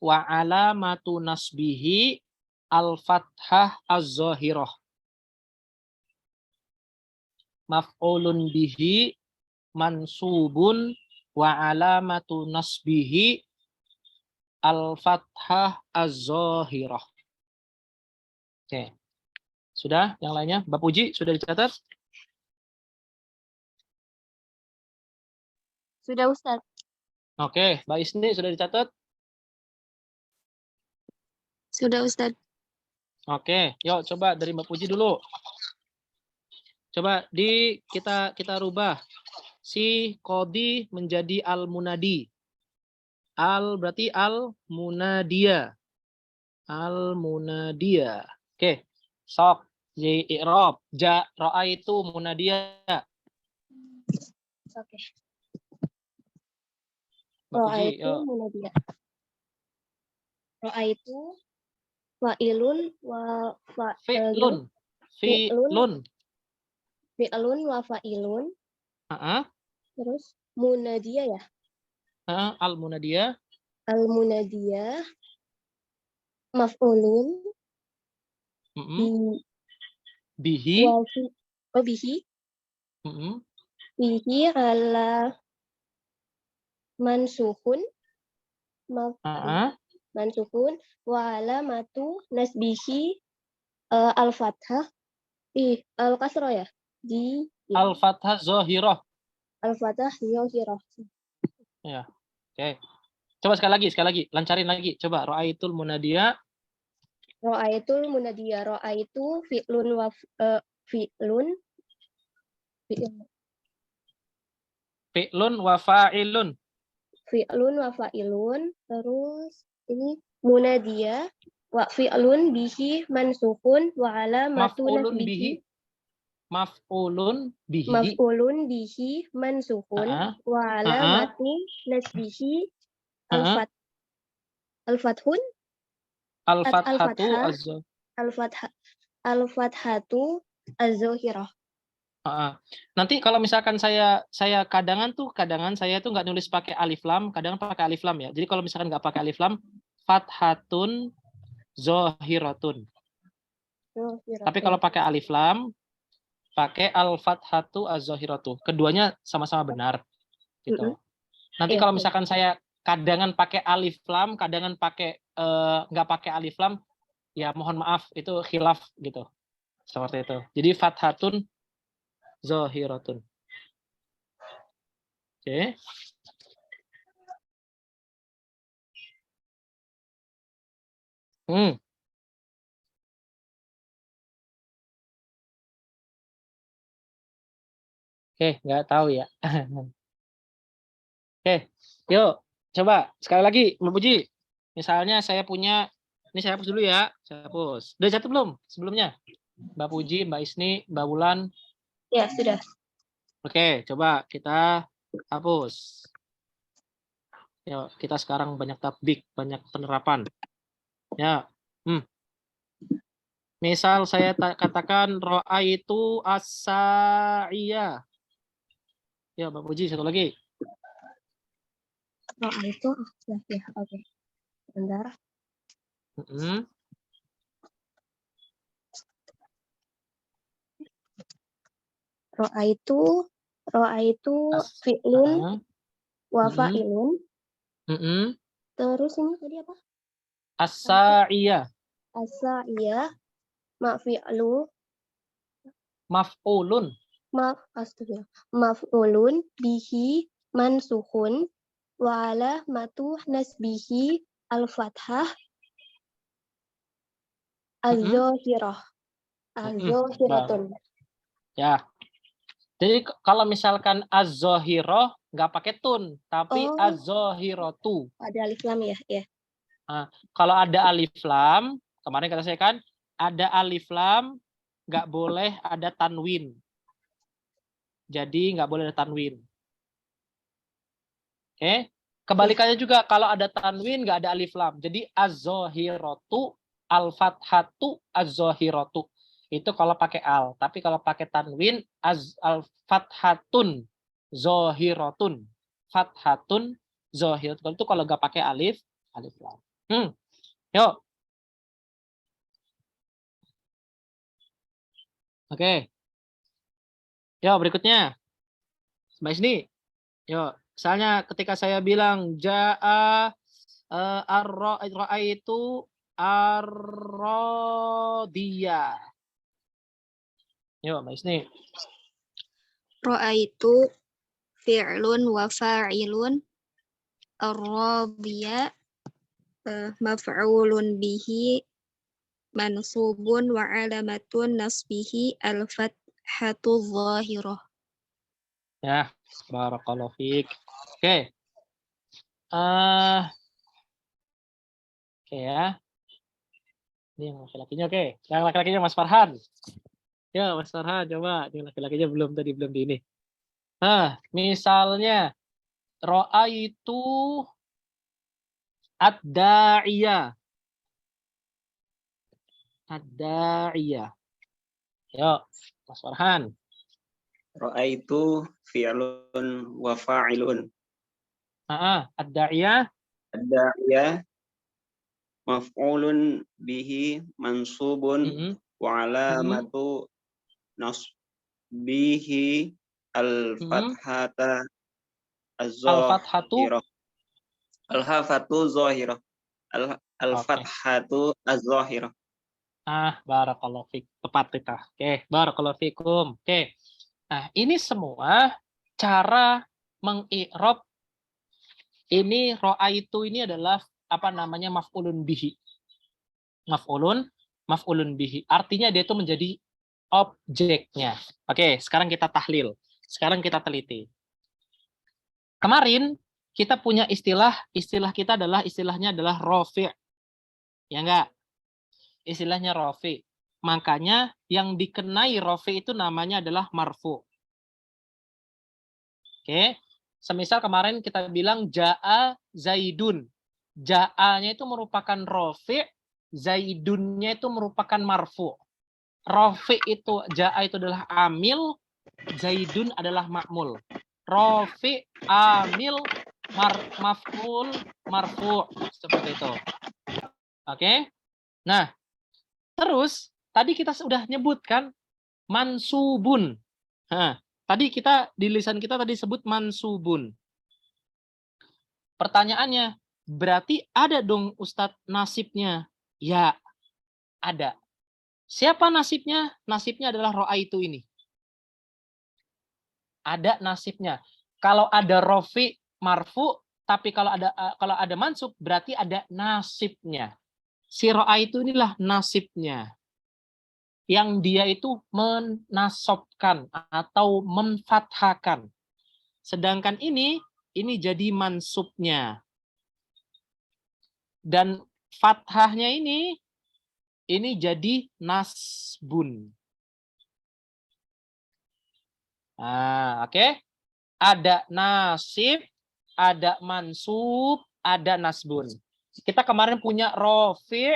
wa alamatu nasbihi al-fathah az-zahirah. Maf'ulun bihi mansubun wa alamatu nasbihi al-fathah az-zahirah. Oke. Sudah? Yang lainnya? Mbak Puji, sudah dicatat? Sudah Ustaz. Oke. Mbak Isni, sudah dicatat? Sudah Ustaz. Oke. Yuk, coba dari Mbak Puji dulu. Coba kita rubah. Si qadi menjadi al-munadi. Al berarti al-munadiya. Al-munadiya. Oke. Sok. Di i'rab. Ra'a itu munadiya. Oke. Ra'a itu munadiya. Ra'a itu fa'ilun wa fa'ilun. Fi'lun wa fa'ilun. Terus munadiya ya? Al-munadiya. Al-munadiya maf'ulun bihi bihi ala mansukun wa alamatu nasbihi al-fathah al-kasrah ya? Di al-fathah zahirah. Al-fathah zahirah. Ya. Oke. Coba sekali lagi, lancarin lagi. Coba ra'aitul munadiya. Ra'aitul munadiya. Ra'aitu fi'lun wa fi'lun fa'ilun. Fi'lun wa fa'ilun. Terus ini munadiya wa fi'lun bihi mansukun wa alamatu nasbihi. Maf'ulun bihi mansukun wa alamatu nasbihi al-fathun Al-fathatu al-fathatu az-zahirah. Nanti kalau misalkan saya kadangan saya tuh nggak nulis pakai alif lam, kadang pakai alif lam ya. Jadi kalau misalkan nggak pakai alif lam, fathatun zohiratun. Tapi kalau pakai alif lam, pakai al-fathatu az-zahiratu. Keduanya sama-sama benar gitu. Nanti Iya, kalau iya. misalkan saya kadangan pakai alif lam, kadangan pakai nggak pakai alif lam, ya mohon maaf itu khilaf gitu. Seperti itu. Jadi fathatun zahiratun. Oke. Oke, nggak tahu ya. Oke, yuk coba sekali lagi, Mbak Puji. Misalnya saya punya, ini saya hapus dulu ya, saya hapus. Udah catat belum sebelumnya? Mbak Puji, Mbak Isni, Mbak Wulan. Ya, sudah. Oke, coba kita hapus. Yuk, kita sekarang banyak tatbik, banyak penerapan. Ya, misal saya katakan ro'a itu as-sa'iyah. Ya, Mbak Puji, satu lagi. Ro'a itu ya, oke. Bentar. Ro'a itu fi'lun wa fa'ilun. Terus ini tadi apa? As-sa'iyah. As-sa'iyah ma'fi'lu Maf'ulun. maf'ulun bihi mansukhun wa alamatu nasbihi al-fathah az-zahirah. Az-zahiratun. Ya. Jadi kalau misalkan az-zahirah nggak pakai tun, tapi az-zahiratu. Ada alif lam ya, ya. Kalau ada alif lam, kemarin kata saya kan, ada alif lam nggak boleh ada tanwin. Jadi nggak boleh ada tanwin. Oke. Kebalikannya juga kalau ada tanwin nggak ada alif lam. Jadi az-zahiratu, al-fathatu, az-zahiratu. Itu kalau pakai al. Tapi kalau pakai tanwin, al-fathatun, zahiratun. Fathatun, zahiratun. Itu kalau nggak pakai alif lam. Yuk. Oke. Yuk, berikutnya. Mbak Isni. Yuk. Misalnya ketika saya bilang, ja'a ar-ra'aitu ar-radiyah. Yuk, Mbak Isni. Ra'aitu fi'lun wa fa'ilun ar-radiyah maf'ulun bihi mansubun wa alamatun nasbihi al-fathatu zahirah. Ya, barakallahu fiik. Oke. Oke ya. Ini yang laki-lakinya oke. Yang laki-lakinya Mas Farhan. Ya, Mas Farhan coba. Yang laki-lakinya belum di ini. Misalnya ro'a itu ad-da'iyah. Ad-da'iyah. Yuk, Mas Farhan. Ra'aitu fi'lun wa fa'ilun. Ad-da'iyah. Ad-da'iyah maf'ulun bihi mansubun wa alamatu nasbihi al-fathata az-zahirah. Al-fathatu zahirah. Al-fathatu az-zahirah. Barakallahu fiik. Tepat kita. Oke, barakallahu fiikum. Oke. Nah, ini semua cara mengi'rab ini ro'aitu ini adalah apa namanya maf'ulun bihi. Maf'ulun bihi. Artinya dia itu menjadi objeknya. Oke, sekarang kita tahlil. Sekarang kita teliti. Kemarin kita punya istilah kita adalah istilahnya adalah rafi'. Ya enggak? Istilahnya rafi'. Makanya yang dikenai rafi' itu namanya adalah marfu'. Oke. Semisal kemarin kita bilang ja'a Zaidun. Ja'anya itu merupakan rafi', Zaidunnya itu merupakan marfu. Rafi itu ja'a itu adalah amil, Zaidun adalah ma'mul. Rafi, amil, maf'ul, marfu. Seperti itu. Oke? Nah, terus tadi kita sudah nyebutkan mansubun. Nah, tadi kita di lisan kita tadi sebut mansubun. Pertanyaannya, berarti ada dong Ustadz nasibnya? Ya, ada. Siapa nasibnya? Nasibnya adalah ro'aitu ini. Ada nasibnya. Kalau ada rofi marfu, tapi kalau ada mansub berarti ada nasibnya. Si ro'aitu inilah nasibnya. Yang dia itu menasobkan atau memfathakan. Sedangkan ini jadi mansubnya. Dan fathahnya ini jadi nasbun. Nah, oke. Ada nasib, ada mansub, ada nasbun. Kita kemarin punya rofi,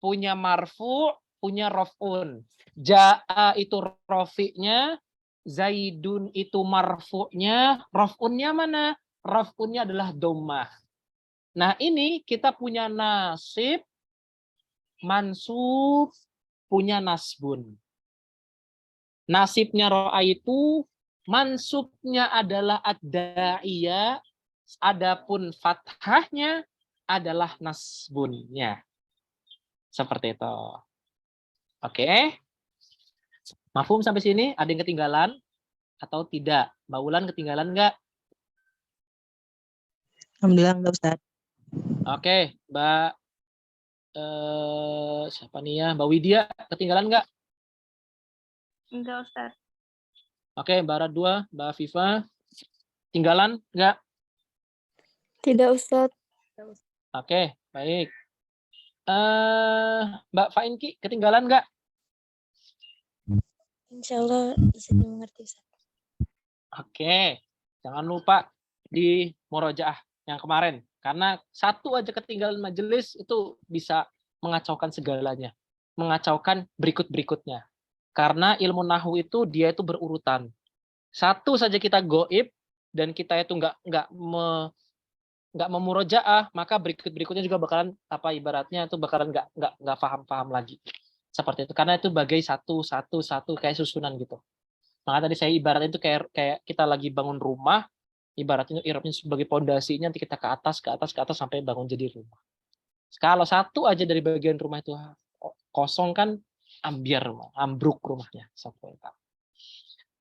punya marfu, punya rof'un. Ja'a itu rofi'nya, Zaidun itu marfu'nya, rof'unnya mana? Rof'unnya adalah dhammah. Nah, ini kita punya nasib, mansub, punya nasbun. Nasibnya ro'aitu, mansubnya adalah ad-da'iyah, adapun fathahnya adalah nasbunnya. Seperti itu. Oke. Mafhum sampai sini? Ada yang ketinggalan atau tidak? Mbak Wulan ketinggalan nggak? Alhamdulillah enggak, Ustaz. Oke, Mbak siapa nih ya? Mbak Widya ketinggalan nggak? Enggak, Ustaz. Oke, Mbak Radwa, Mbak Viva, tinggalan nggak? Tidak, Ustaz. Oke, baik. Mbak Fainki ketinggalan nggak? Insya Allah bisa dimengerti, Ustaz. Oke, jangan lupa di murojaah yang kemarin. Karena satu aja ketinggalan majelis itu bisa mengacaukan segalanya. Mengacaukan berikut-berikutnya. Karena ilmu nahwu itu dia itu berurutan. Satu saja kita goib dan kita itu nggak memurojaah, maka berikut-berikutnya juga bakalan ibaratnya itu bakalan nggak paham lagi. Seperti itu. Karena itu bagai satu kayak susunan gitu. Maka tadi saya ibaratnya itu kayak kita lagi bangun rumah, ibaratnya irobnya sebagai pondasinya, nanti kita ke atas sampai bangun jadi rumah. Kalau satu aja dari bagian rumah itu kosong kan ambruk rumahnya.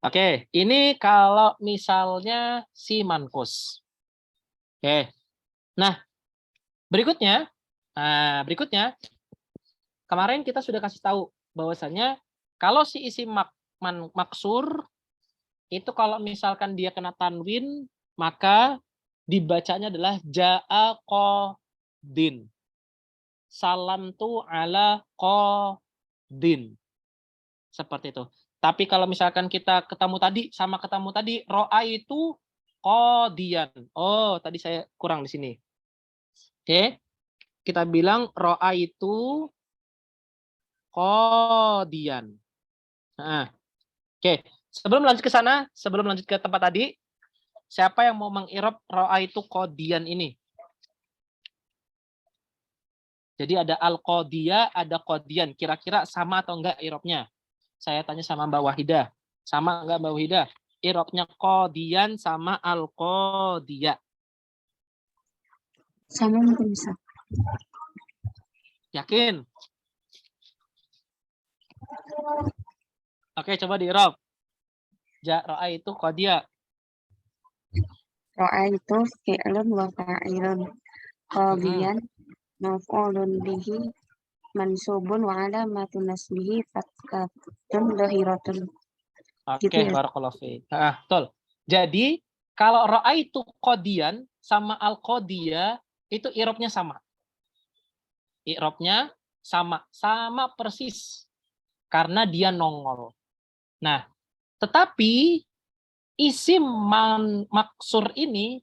Oke, ini kalau misalnya si mankus. Oke. Nah, berikutnya kemarin kita sudah kasih tahu bahwasannya kalau si isim maksur itu kalau misalkan dia kena tanwin maka dibacanya adalah ja'a qadin. Salamtu ala qadin. Seperti itu. Tapi kalau misalkan kita ketemu tadi ro'a itu qadian. Oh, tadi saya kurang di sini. Oke. Kita bilang ro'a itu qadian. Nah, oke. Sebelum lanjut ke sana, sebelum lanjut ke tempat tadi, siapa yang mau mengirob ro'a itu qadian ini? Jadi ada al-qadiyah, ada qadian. Kira-kira sama atau enggak irobnya? Saya tanya sama Mbak Wahidah. Sama enggak Mbak Wahidah? Irobnya qadian sama al-qadiyah. Sama mungkin bisa. Yakin? Oke, coba di-irob. Ro'a itu qadiyah. Ro'a itu fi'lun wa fa'ilun. Qadiyan maf'ulun bihi mansubun wa alamatun nasbihi fathun dhahiratun. Oke, Gitu ya? barakallahu fiik. Betul. Jadi, kalau ro'a itu qadian sama al-qadiyah itu irobnya sama. Irobnya sama persis. Karena dia nongol. Nah, tetapi isim maksur ini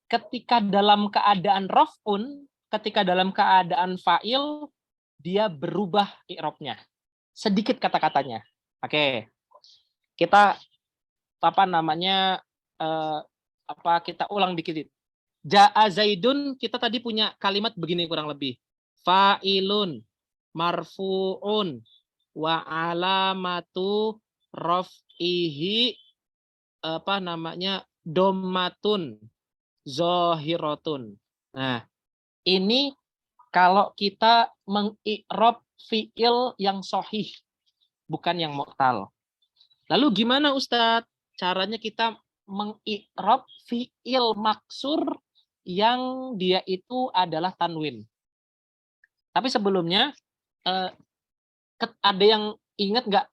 ketika dalam keadaan raf'un, ketika dalam keadaan fa'il, dia berubah i'rabnya. Sedikit kata-katanya. Oke. Kita kita ulang dikit. Ja'a Zaidun, kita tadi punya kalimat begini kurang lebih. Fa'ilun, marfu'un, wa alamatu raf'ihi dommatun zahiratun. Nah, ini kalau kita mengi'rab fi'il yang sahih, bukan yang mu'tal. Lalu gimana Ustadz? Caranya kita mengi'rab fi'il maksur yang dia itu adalah tanwin. Tapi sebelumnya, ada yang ingat nggak?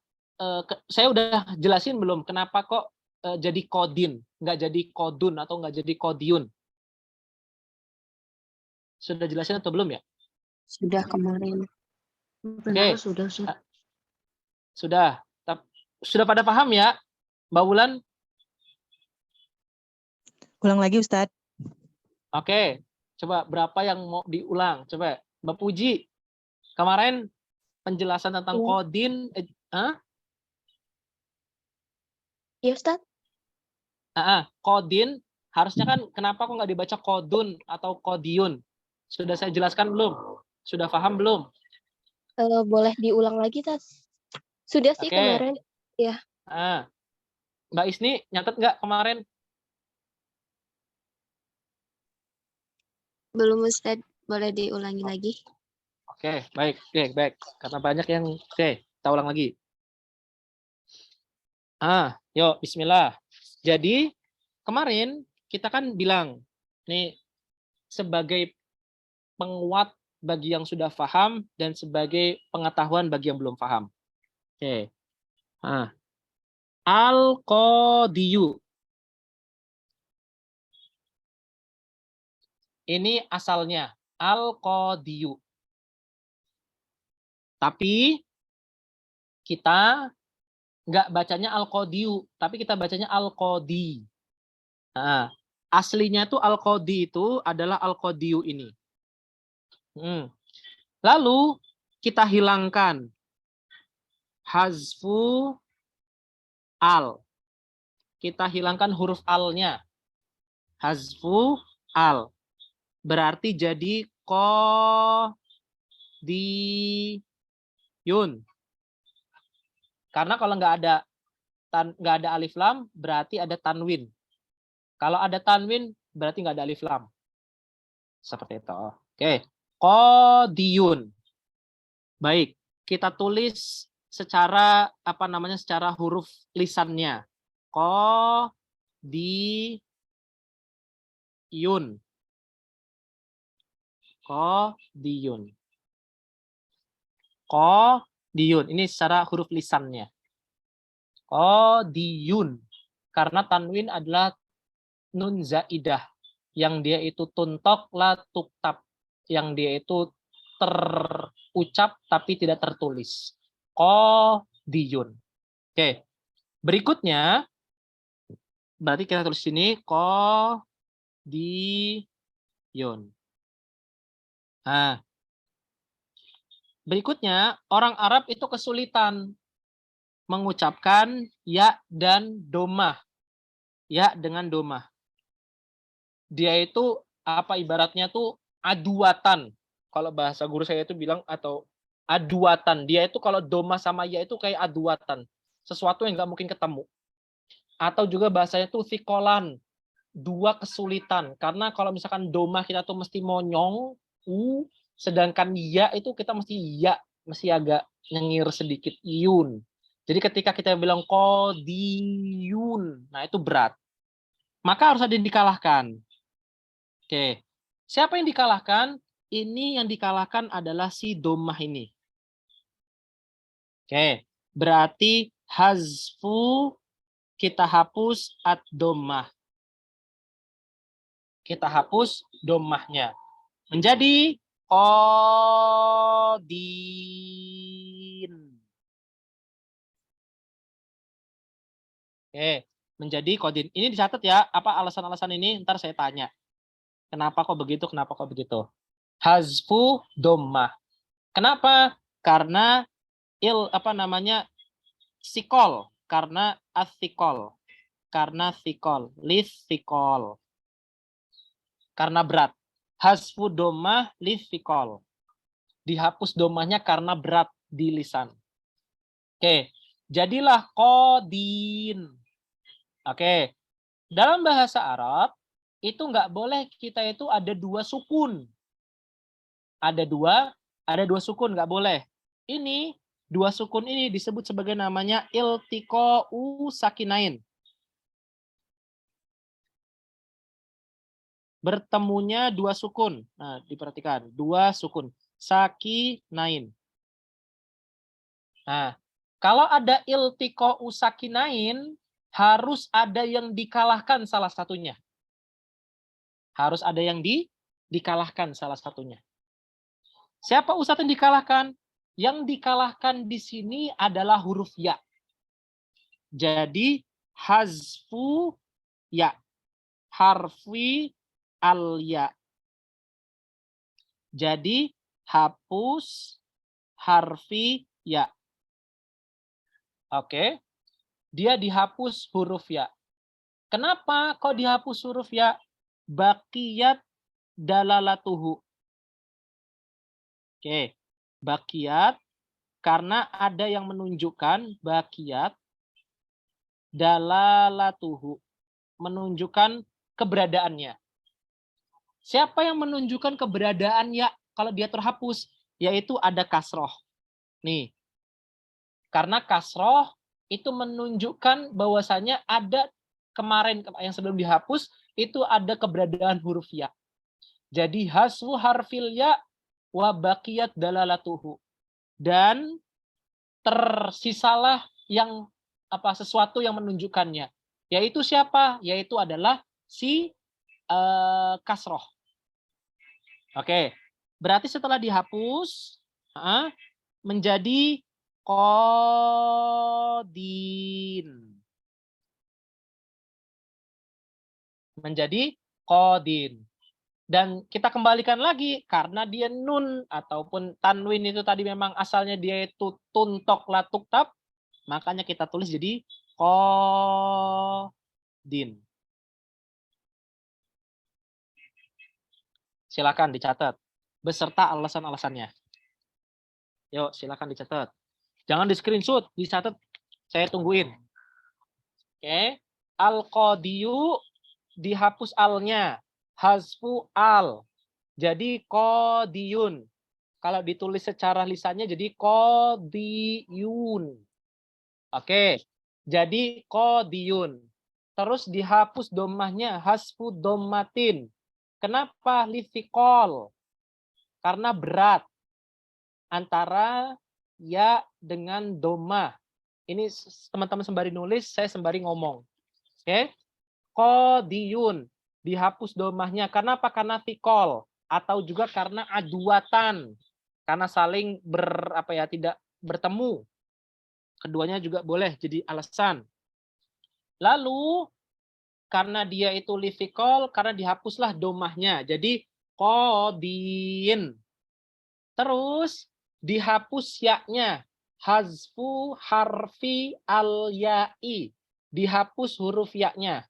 Saya udah jelasin belum kenapa kok jadi kodin, nggak jadi kodun atau nggak jadi kodiun? Sudah jelasin atau belum ya? Sudah kemarin. Oke. Sudah. Sudah pada paham ya, Mbak Wulan? Ulang lagi Ustadz. Oke. Coba berapa yang mau diulang? Coba Mbak Puji. Kemarin penjelasan tentang kodin. Iya, Ustaz. Kodin harusnya kan kenapa kok nggak dibaca kodun atau kodiun? Sudah saya jelaskan belum? Sudah paham belum? Boleh diulang lagi, Tas? Sudah sih kemarin. Ya. Mbak Isni nyatet nggak kemarin? Belum, Ustaz. Boleh diulangi lagi. Oke, baik. Karena banyak yang kita ulang lagi. Yuk, bismillah. Jadi, kemarin kita kan bilang, nih, sebagai penguat bagi yang sudah paham dan sebagai pengetahuan bagi yang belum paham. Oke. Al-Qadiyu. Ini asalnya. Al-Qadiyu. Tapi kita nggak bacanya Al-Qadiyu, tapi kita bacanya Al-Qadi. Aslinya itu Al-Qadi itu adalah Al-Qadiyu ini. Lalu kita hilangkan hazfu al. Kita hilangkan huruf al-nya. Hazfu al. Berarti jadi qadiyun. Karena kalau nggak ada alif lam, berarti ada tanwin. Kalau ada tanwin, berarti nggak ada alif lam. Seperti itu. Oke. Qadiyun. Baik, kita tulis secara secara huruf lisannya. Qadiyun. Qadiyun. Qadiyun. Ini secara huruf lisannya. Qadiyun. Karena tanwin adalah nun zaidah. Yang dia itu tuntok la tuktab. Yang dia itu terucap tapi tidak tertulis. Qadiyun. Oke. Berikutnya, berarti kita tulis sini qadiyun. Berikutnya, orang Arab itu kesulitan mengucapkan ya dan domah. Ya dengan domah. Dia itu ibaratnya tuh aduatan. Kalau bahasa guru saya itu bilang atau aduatan. Dia itu kalau domah sama ya itu kayak aduatan. Sesuatu yang nggak mungkin ketemu. Atau juga bahasanya tuh fikolan. Dua kesulitan. Karena kalau misalkan domah kita tuh mesti monyong, sedangkan ya itu kita mesti agak nyengir sedikit iun. Jadi ketika kita bilang qadiyun, nah itu berat. Maka harus ada yang dikalahkan. Oke. Siapa yang dikalahkan? Ini yang dikalahkan adalah si domah ini. Oke. Berarti hazfu kita hapus ad-domah. Kita hapus domahnya. Menjadi qadin. Oke, menjadi qadin. Ini dicatat ya, apa alasan-alasan ini? Ntar saya tanya. Kenapa kok begitu? Hazfu domah. Kenapa? Karena sikol, karena asikol, karena sikol, lisikol, karena berat. Hasfu domah lisikol, dihapus domahnya karena berat di lisan. Oke, jadilah kodin. Oke, dalam bahasa Arab itu nggak boleh kita itu ada dua sukun. Ada dua sukun, nggak boleh. Ini dua sukun ini disebut sebagai namanya iltiqa'u sakinain. Bertemunya dua sukun. Nah, diperhatikan, dua sukun. Sakinain. Nah, kalau ada iltiqa'u sakinain, harus ada yang dikalahkan salah satunya. Harus ada yang dikalahkan salah satunya. Siapa Ustadz yang dikalahkan? Yang dikalahkan di sini adalah huruf ya. Jadi hazfu ya. Harfi al ya. Jadi hapus harfi ya. Oke. Dia dihapus huruf ya. Kenapa kok dihapus huruf ya? Baqiyat dalalatuhu. Oke. Baqiyat karena ada yang menunjukkan baqiyat dalalatuhu, menunjukkan keberadaannya. Siapa yang menunjukkan keberadaan ya kalau dia terhapus? Yaitu ada kasroh. Nih. Karena kasroh itu menunjukkan bahwasanya ada kemarin yang sebelum dihapus itu ada keberadaan huruf ya. Jadi hasfu harfil ya wa baqiyat dalalatuhu. Dan tersisalah yang sesuatu yang menunjukkannya. Yaitu siapa? Yaitu adalah si kasroh. Oke. Berarti setelah dihapus menjadi kodin. Menjadi kodin. Dan kita kembalikan lagi karena dia nun ataupun tanwin itu tadi memang asalnya dia itu tuntok latuktab, makanya kita tulis jadi kodin. Silakan dicatat beserta alasan-alasannya. Yuk, silakan dicatat. Jangan di screenshot, dicatat. Saya tungguin. Oke. Al-qadiyu dihapus alnya. Hazfu al. Jadi qadiyun. Kalau ditulis secara lisannya jadi qadiyun. Oke. Jadi qadiyun. Terus dihapus domahnya hasfu dommatin. Kenapa lifikol? Karena berat antara ya dengan domah. Ini teman-teman sembari nulis, saya sembari ngomong. Oke. Qadiyun. Dihapus domahnya. Karena apa? Karena fikol. Atau juga karena aduatan. Karena saling tidak bertemu. Keduanya juga boleh jadi alasan. Lalu, karena dia itu lifikol, karena dihapuslah domahnya. Jadi, qadin. Terus, dihapus ya-nya. Hazfu harfi al-ya'i. Dihapus huruf ya-nya.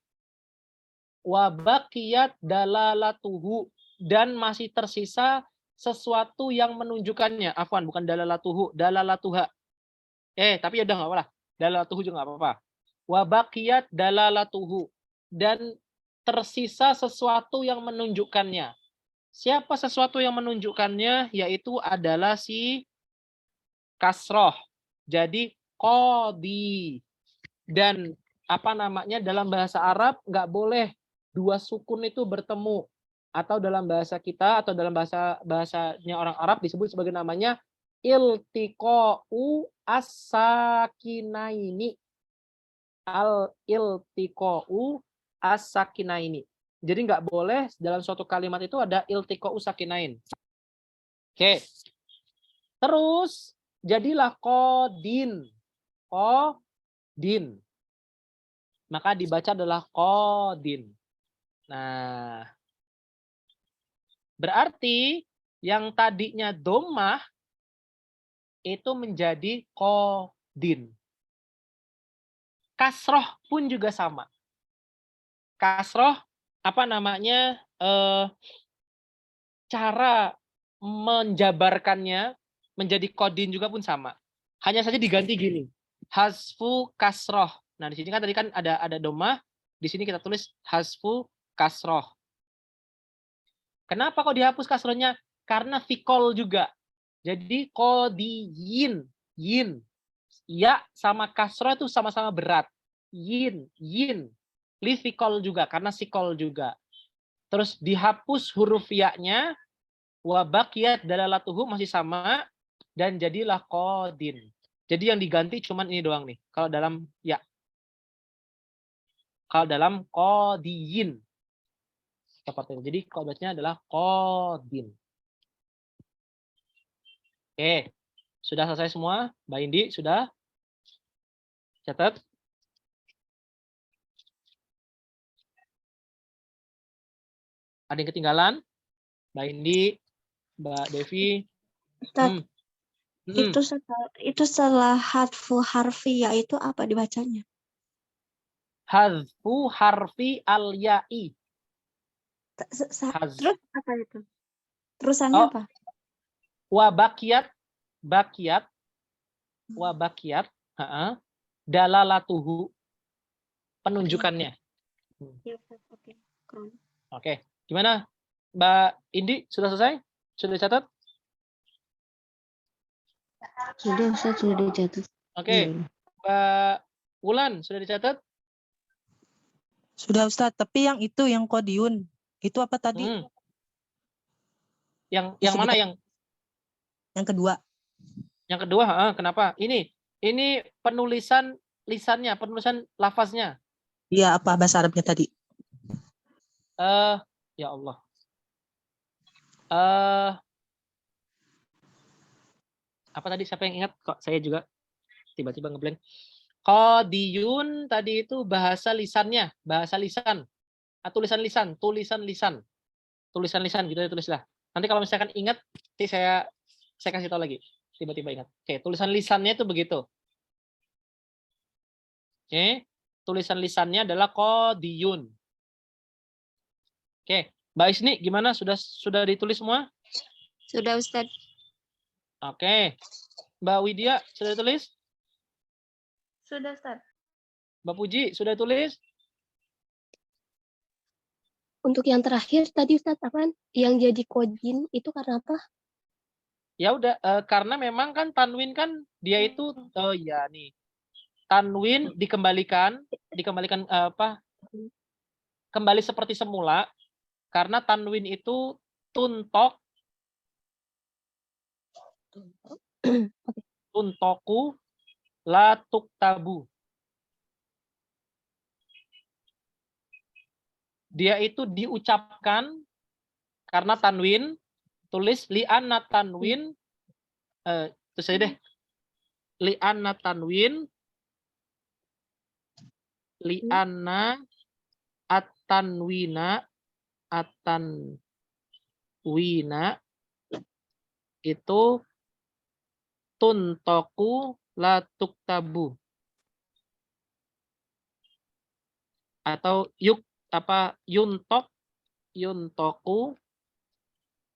Wa baqiyat dalalatuhu. Dan masih tersisa sesuatu yang menunjukkannya. Afwan, bukan dalalatuhu, dalalatuha. Tapi udah nggak apa-apa. Dalalatuhu juga nggak apa-apa. Wa baqiyat dalalatuhu. Dan tersisa sesuatu yang menunjukkannya. Siapa sesuatu yang menunjukkannya? Yaitu adalah si kasroh. Jadi qadi. Dan dalam bahasa Arab nggak boleh dua sukun itu bertemu, atau dalam bahasa kita atau dalam bahasanya orang Arab disebut sebagai namanya iltiqa'u as-sakinaini. Al-iltiqa'u as-sakinaini. Jadi nggak boleh dalam suatu kalimat itu ada iltiqa'u sakinain. Oke. Terus jadilah qadin. Qadin. Maka dibaca adalah qadin. Nah, berarti yang tadinya domah itu menjadi qadin. Kasroh pun juga sama. Kasroh apa namanya? Cara menjabarkannya menjadi qadin juga pun sama. Hanya saja diganti gini. Hasfu kasroh. Nah, di sini kan tadi kan ada domah, di sini kita tulis hasfu kasroh. Kenapa kok dihapus kasrohnya? Karena fikol juga. Jadi qadiyin, yin. Ya sama kasroh itu sama-sama berat. Yin. Li fikol juga karena sikol juga. Terus dihapus huruf ya-nya, wa baqiyat dalalatuhu masih sama dan jadilah qadin. Jadi yang diganti cuman ini doang nih. Kalau dalam ya. Kalau dalam qadiyin. Seperti itu. Jadi kodenya adalah qadin. Oke. Sudah selesai semua? Mbak Indi sudah? Catat. Ada yang ketinggalan? Mbak Indi, Mbak Devi. Ustaz, itu setelah hatfu harfi ya itu apa dibacanya? Hazfu harfi al-ya'i. Terus apa itu? Terusannya apa? Wa baqiyat, dalalatuhu, penunjukannya. Ya, oke. Oke, gimana Mbak Indi, sudah selesai? Sudah dicatat? Sudah, Ustaz, sudah dicatat. Oke, Mbak Wulan, sudah dicatat? Sudah Ustadz, tapi yang itu yang qadiun itu apa tadi? Yang mana yang kedua? Yang kedua, kenapa? Ini penulisan lisannya, penulisan lafaznya. Iya, apa bahasa Arabnya tadi? Ya Allah. Apa tadi, siapa yang ingat? Kok saya juga tiba-tiba ngeblank. Qadiyun tadi itu bahasa lisannya, bahasa lisan. Tulisan lisan gitu ya, tulislah. Nanti kalau misalkan ingat, nanti saya kasih tahu lagi. Tiba-tiba ingat. Oke, tulisan lisannya itu begitu. Oke, tulisan lisannya adalah qadiyun. Oke, Mbak Isni gimana? Sudah ditulis semua? Sudah, Ustaz. Oke. Mbak Widya sudah ditulis? Sudah, Ustaz. Mbak Puji sudah tulis? Untuk yang terakhir tadi Ustaz apaan? Yang jadi qadin itu karena apa? Ya udah, karena memang kan tanwin kan dia itu ya nih. Tanwin dikembalikan kembali seperti semula karena tanwin itu tuntok tuntoku la tuktabu. Dia itu diucapkan karena tanwin, tulis li'anna tanwin, itu saja deh. Li'anna tanwin, li'anna at-tanwina, itu tuntoku la tuktabu. Atau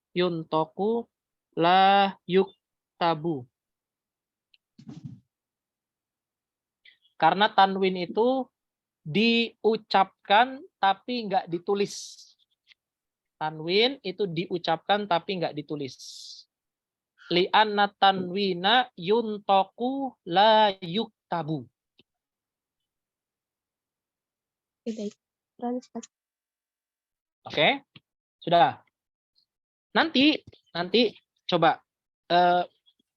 yuntoku la yuktabu. Karena tanwin itu diucapkan tapi nggak ditulis. Tanwin itu diucapkan tapi nggak ditulis. Li'anna tanwina yuntoku la yuktabu. Oke, sudah. Nanti coba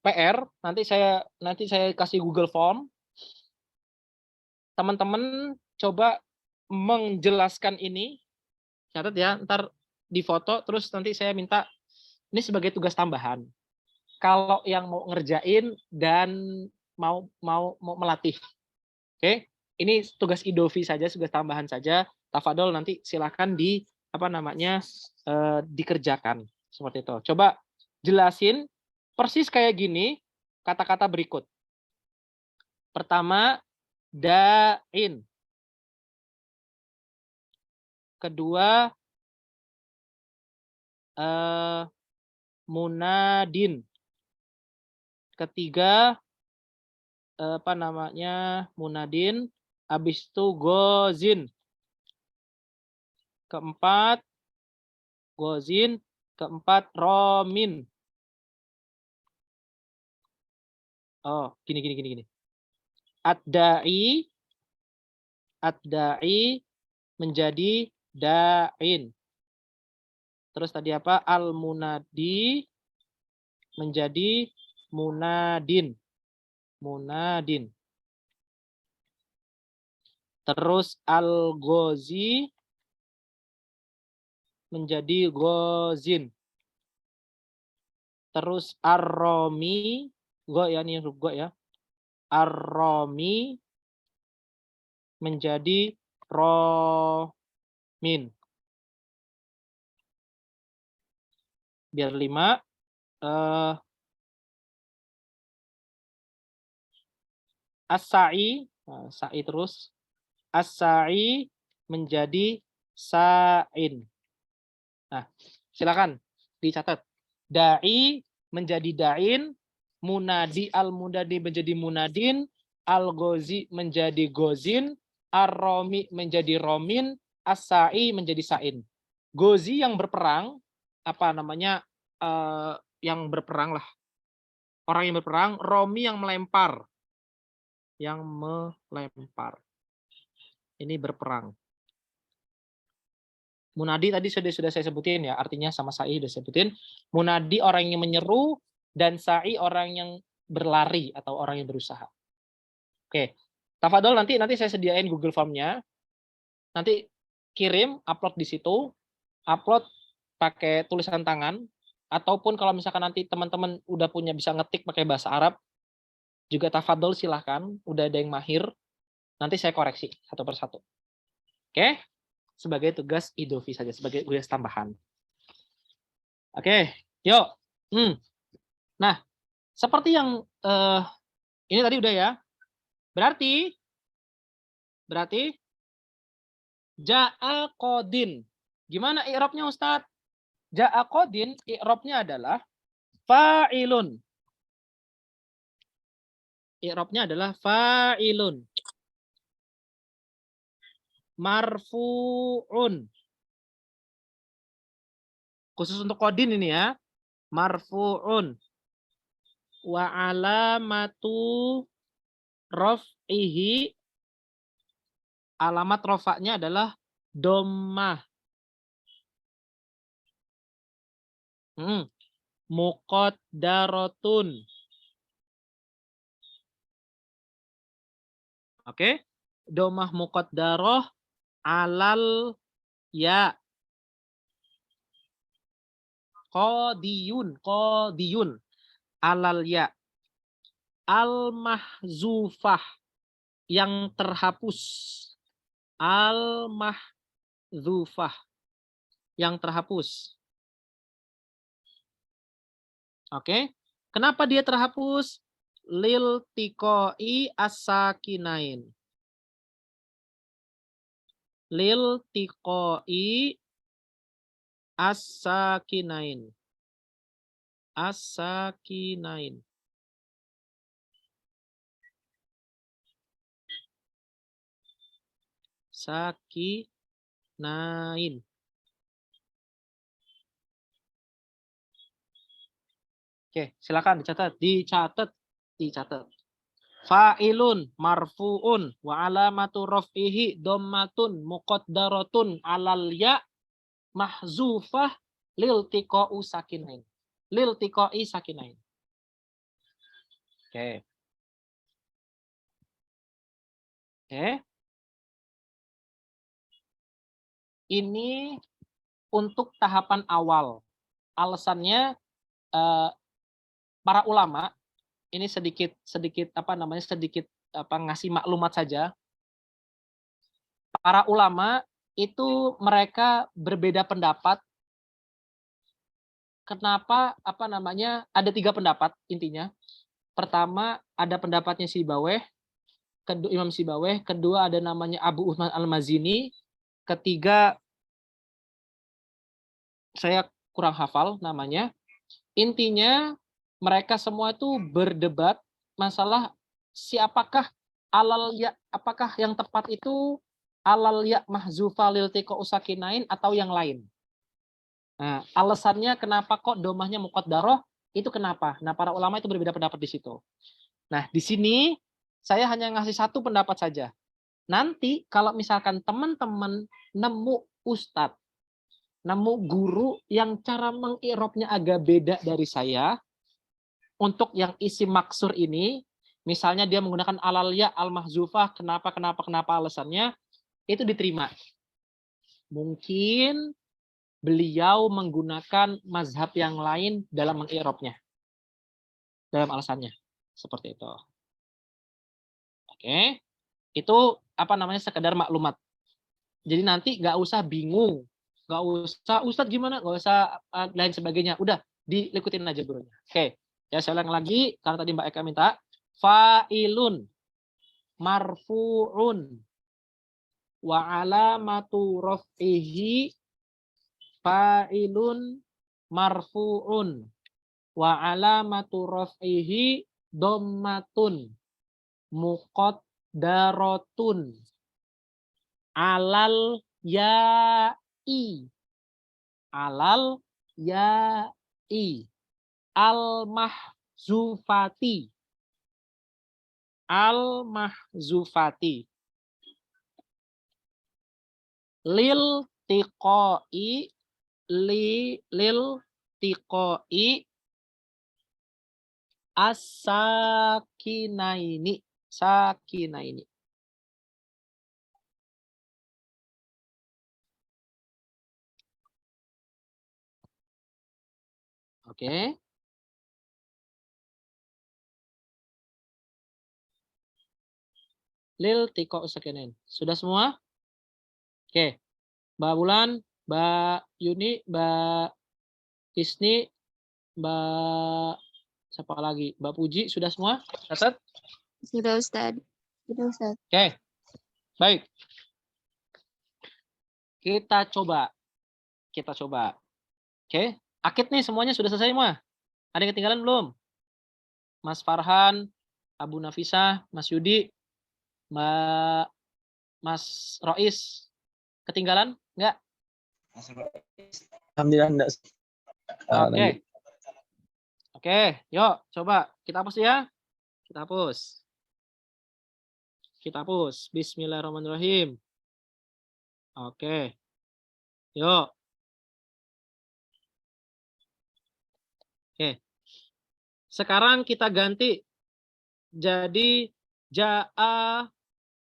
PR nanti saya kasih Google Form. Teman-teman coba menjelaskan ini, catat ya, ntar difoto terus nanti saya minta ini sebagai tugas tambahan. Kalau yang mau ngerjain dan mau melatih, oke? Ini tugas idofi saja, tugas tambahan saja. Tafadol nanti silahkan dikerjakan seperti itu. Coba jelasin persis kayak gini, kata-kata berikut. Pertama, da'in. Kedua, munadin. Ketiga, munadin. Habis itu gozin. Keempat, gozin. Keempat, romin. Oh, gini. Ad-da'i menjadi da'in. Terus tadi apa? Al-munadi menjadi munadin. Munadin. Terus al-gozi menjadi gozin. Terus ar-romi, go ya, ini go ya. Ar-romi menjadi romin. Biar 5. As-sa'i, sa'i terus. As-sa'i menjadi sa'in. Nah, silakan dicatat. Da'i menjadi da'in, munadi al-munadi menjadi munadin, al-gozi menjadi gozin, ar-romi menjadi romin, as-sa'i menjadi sa'in. Gozi yang berperang, yang berperang lah. Orang yang berperang, romi yang melempar. Yang melempar. Ini berperang. Munadi tadi sudah saya sebutin ya, artinya sama sa'i sudah sebutin. Munadi orang yang menyeru dan sa'i orang yang berlari atau orang yang berusaha. Oke. Tafadhol nanti saya sediain Google Form-nya. Nanti kirim, upload di situ. Upload pakai tulisan tangan ataupun kalau misalkan nanti teman-teman udah bisa ngetik pakai bahasa Arab, juga tafadhol silahkan, udah ada yang mahir. Nanti saya koreksi satu persatu. Oke? Sebagai tugas idofi saja, sebagai tugas tambahan. Oke, yuk. Nah, seperti yang ini tadi udah ya. Berarti ja'a qodin. Gimana i'rabnya Ustadz? Ja'a qodin i'rabnya adalah fa'ilun. I'rabnya adalah fa'ilun. Marfu'un. Khusus untuk qodin ini ya. Marfu'un. Wa alamatu raf'ihi, alamat rofaknya adalah dhammah. Muqaddaratun. Oke. Dhammah muqaddarah alal ya. Qadiyun alal ya. Al-mahzufah yang terhapus. Al-mahzufah yang terhapus. Oke. Kenapa dia terhapus? Lil tiqoi as-sakinain. Lil tiqoi as-sakinain. As-sakinain. Sakinain. Oke, silakan dicatat. Fa'ilun marfu'un wa alamatu raf'ihi dhammatun muqaddaratun alal ya mahzufah lil tiqa'u sakinain. Lil tiqa'i sakinain. Oke. Ini untuk tahapan awal. Alasannya para ulama ini sedikit ngasih maklumat saja. Para ulama itu mereka berbeda pendapat. Kenapa ada 3 pendapat intinya. pertama ada pendapatnya Sibawayh, kedua Imam Sibawayh, kedua ada namanya Abu Uthman Al-Mazini, ketiga saya kurang hafal namanya. Intinya mereka semua itu berdebat masalah siapakah alal ya, apakah yang tepat itu alal ya mahzufa lil tiqa usakinain atau yang lain. Nah, alasannya kenapa kok domahnya muqaddarah itu kenapa? Nah, para ulama itu berbeda pendapat di situ. Nah, di sini saya hanya ngasih satu pendapat saja. Nanti kalau misalkan teman-teman nemu ustadz, nemu guru yang cara mengirobnya agak beda dari saya, untuk yang isi maksur ini, misalnya dia menggunakan alal ya al-mahzufah, kenapa alasannya, itu diterima. Mungkin beliau menggunakan mazhab yang lain dalam mengirobnya, dalam alasannya. Seperti itu. Oke. Itu apa namanya sekedar maklumat. Jadi nanti nggak usah bingung. Nggak usah, Ustadz gimana? Nggak usah lain sebagainya. Udah, diikutin aja gurunya. Oke. Ya, saya ulang lagi. Karena tadi Mbak Eka minta. Fa'ilun. Marfu'un. Wa alamatu raf'ihi. Fa'ilun. Marfu'un. Wa alamatu raf'ihi. Dhammatun. Muqaddaratun. Alal ya'i. Alal ya'i. Al-mahzufati. Al-mahzufati. Lil tiqoi. Lil tiqoi. As-sakinaini. Sakinaini. Oke. Lil tiko sakinain. Sudah semua? Oke. Mbak Bulan, Mbak Yuni, Mbak Isni, Mbak siapa lagi? Mbak Puji, sudah semua? Catat? Sudah Ustaz. Sudah Ustaz. Oke. Baik. Kita coba. Oke. Akid nih semuanya sudah selesai semua? Ada yang ketinggalan belum? Mas Farhan, Abu Nafisah, Mas Yudi, Mas Rois. Ketinggalan? Enggak? Alhamdulillah enggak. Oke. Oke, yuk coba kita hapus ya. Kita hapus. Bismillahirrahmanirrahim. Oke. Yuk. Oke. Sekarang kita ganti. Jadi ja'a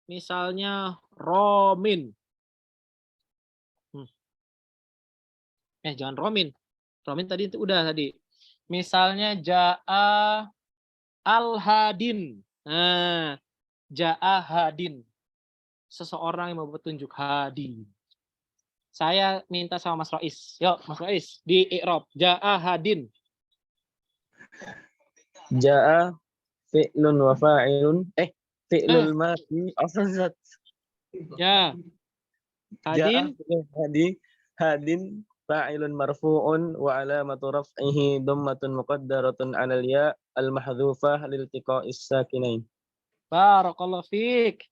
misalnya Romin. Jangan Romin. Romin tadi itu udah tadi. Misalnya ja'a Al-Hadin. Nah, ja'a Hadin. Seseorang yang mau petunjuk Hadin. Saya minta sama Mas Rois. Yuk, Mas Rois, di i'rab. Ja'a Hadin. Ja'a fi'lun wa fa'ilun. Fi'lul madhi. Afsat. Ya. Hadin. Hadin fa'ilun marfu'un wa alamatu raf'ihi dhammatun muqaddaratun 'alal ya al-mahdhufah lil tiqa'is sakinain. Barakallahu fiik.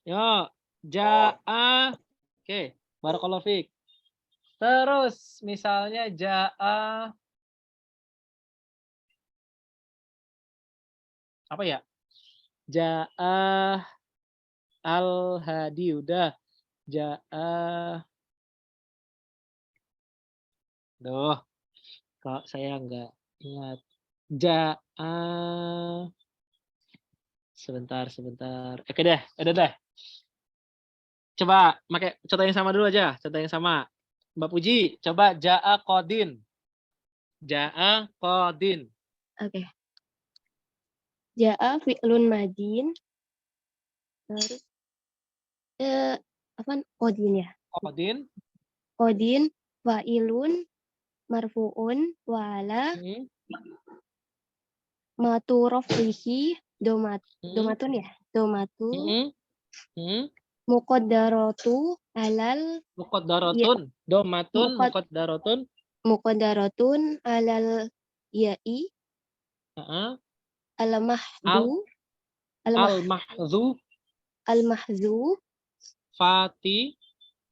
Ya, ja'a. Oke, barakallahu fiik. Terus misalnya ja'a apa ya? Ja'a Al-Hadi udah. Ja'a. Duh, kok saya enggak ingat. Ja'a. Sebentar. Oke deh, udah deh. Coba pakai contoh yang sama dulu aja, contoh yang sama. Mbak Puji, coba ja'a qadin. Ja'a qadin. Oke. Ja'a fi'lun madin. Terus apa qadin ya? Qadin fa'ilun marfu'un wa ala matu raf'ihi Hmm. domatun ya? Domatu Hmm. Hmm. muqaddaratu alal ya Muqaddaratun. Domatun muqaddaratun. muqaddaratun alal ya'i Heeh. al Al mahdu al mahdhu al mahzu fati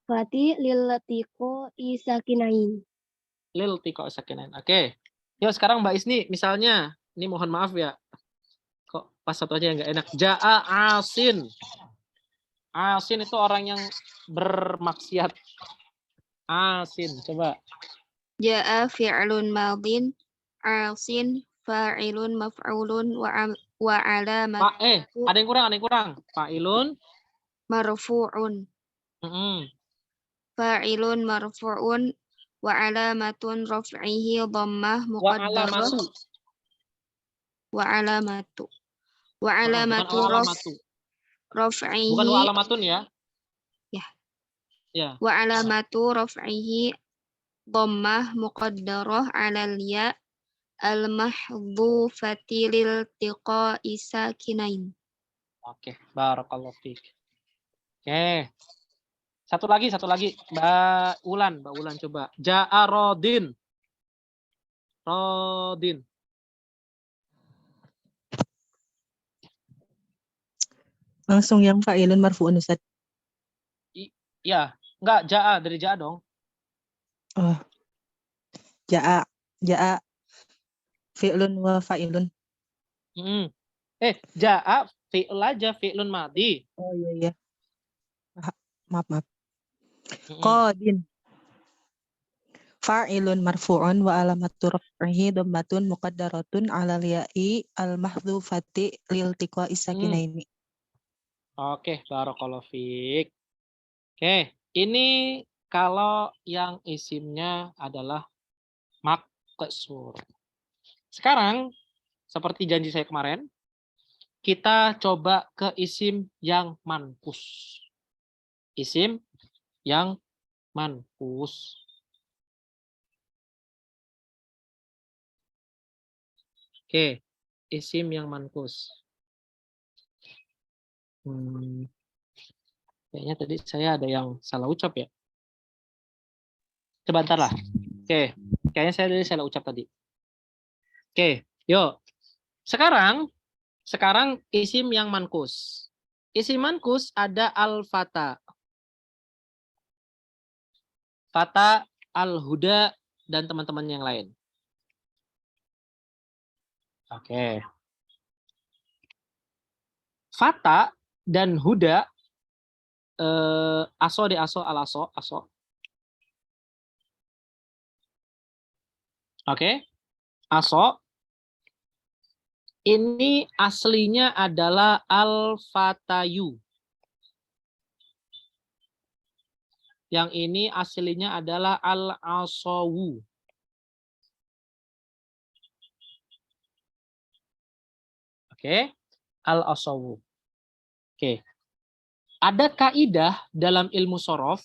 fati lil tiqo isakinain. lil tiqa sakinain. Oke. Yuk sekarang Mbak Isni misalnya, ini mohon maaf ya. Kok pas satu aja yang nggak enak. Ja'a asin. Asin itu orang yang bermaksiat. Asin, coba. Ja'a fi'lun madin asin fa'ilun maf'ulun wa alamat Ada yang kurang. Fa'ilun. marfu'un fa'ilun marfu'un wa alamatun raf'ihi dhammah muqaddarah wa alamatu Bukan raf'ihi wa alamatun ya. Ya. Wa alamatu raf'ihi dhammah muqaddarah 'alal ya al-mahdhufati lil tiqa'i sakinain. Oke, barakallahu fiik. Oke. Satu lagi. Mbak Ulan coba. Ja'a rodin. Rodin. Langsung yang fa'ilun marfu'un Ustaz. Iya, enggak ja'a, dari ja'a dong. Oh. Ja'a fi'lun wa fa'ilun. Ja'a fi'l aja, fi'lun madhi. Oh iya. Maaf. Qadin. Fa'ilun marfu'un wa alamatu raf'ihi dhammatun muqaddaratun 'alal ya'i al-mahdhufati lil tiqa'i sakinaini. Oke, barakallahu fiik. Oke, ini kalau yang isimnya adalah maqsur. Sekarang seperti janji saya kemarin, kita coba ke isim yang manqus. Isim yang manqus. Oke, isim yang manqus. Kayaknya tadi saya ada yang salah ucap ya. Sebentar lah. Oke, kayaknya saya tadi salah ucap tadi. Oke, yuk. Sekarang isim yang manqus. Isim manqus ada al-fata. Fata, al-huda, dan teman-teman yang lain. Oke. Fata dan huda, aso. Oke. Aso. Ini aslinya adalah al-fatayu. Yang ini aslinya adalah al-asawu. Oke. Al-asawu. Oke. Ada kaidah dalam ilmu sorof.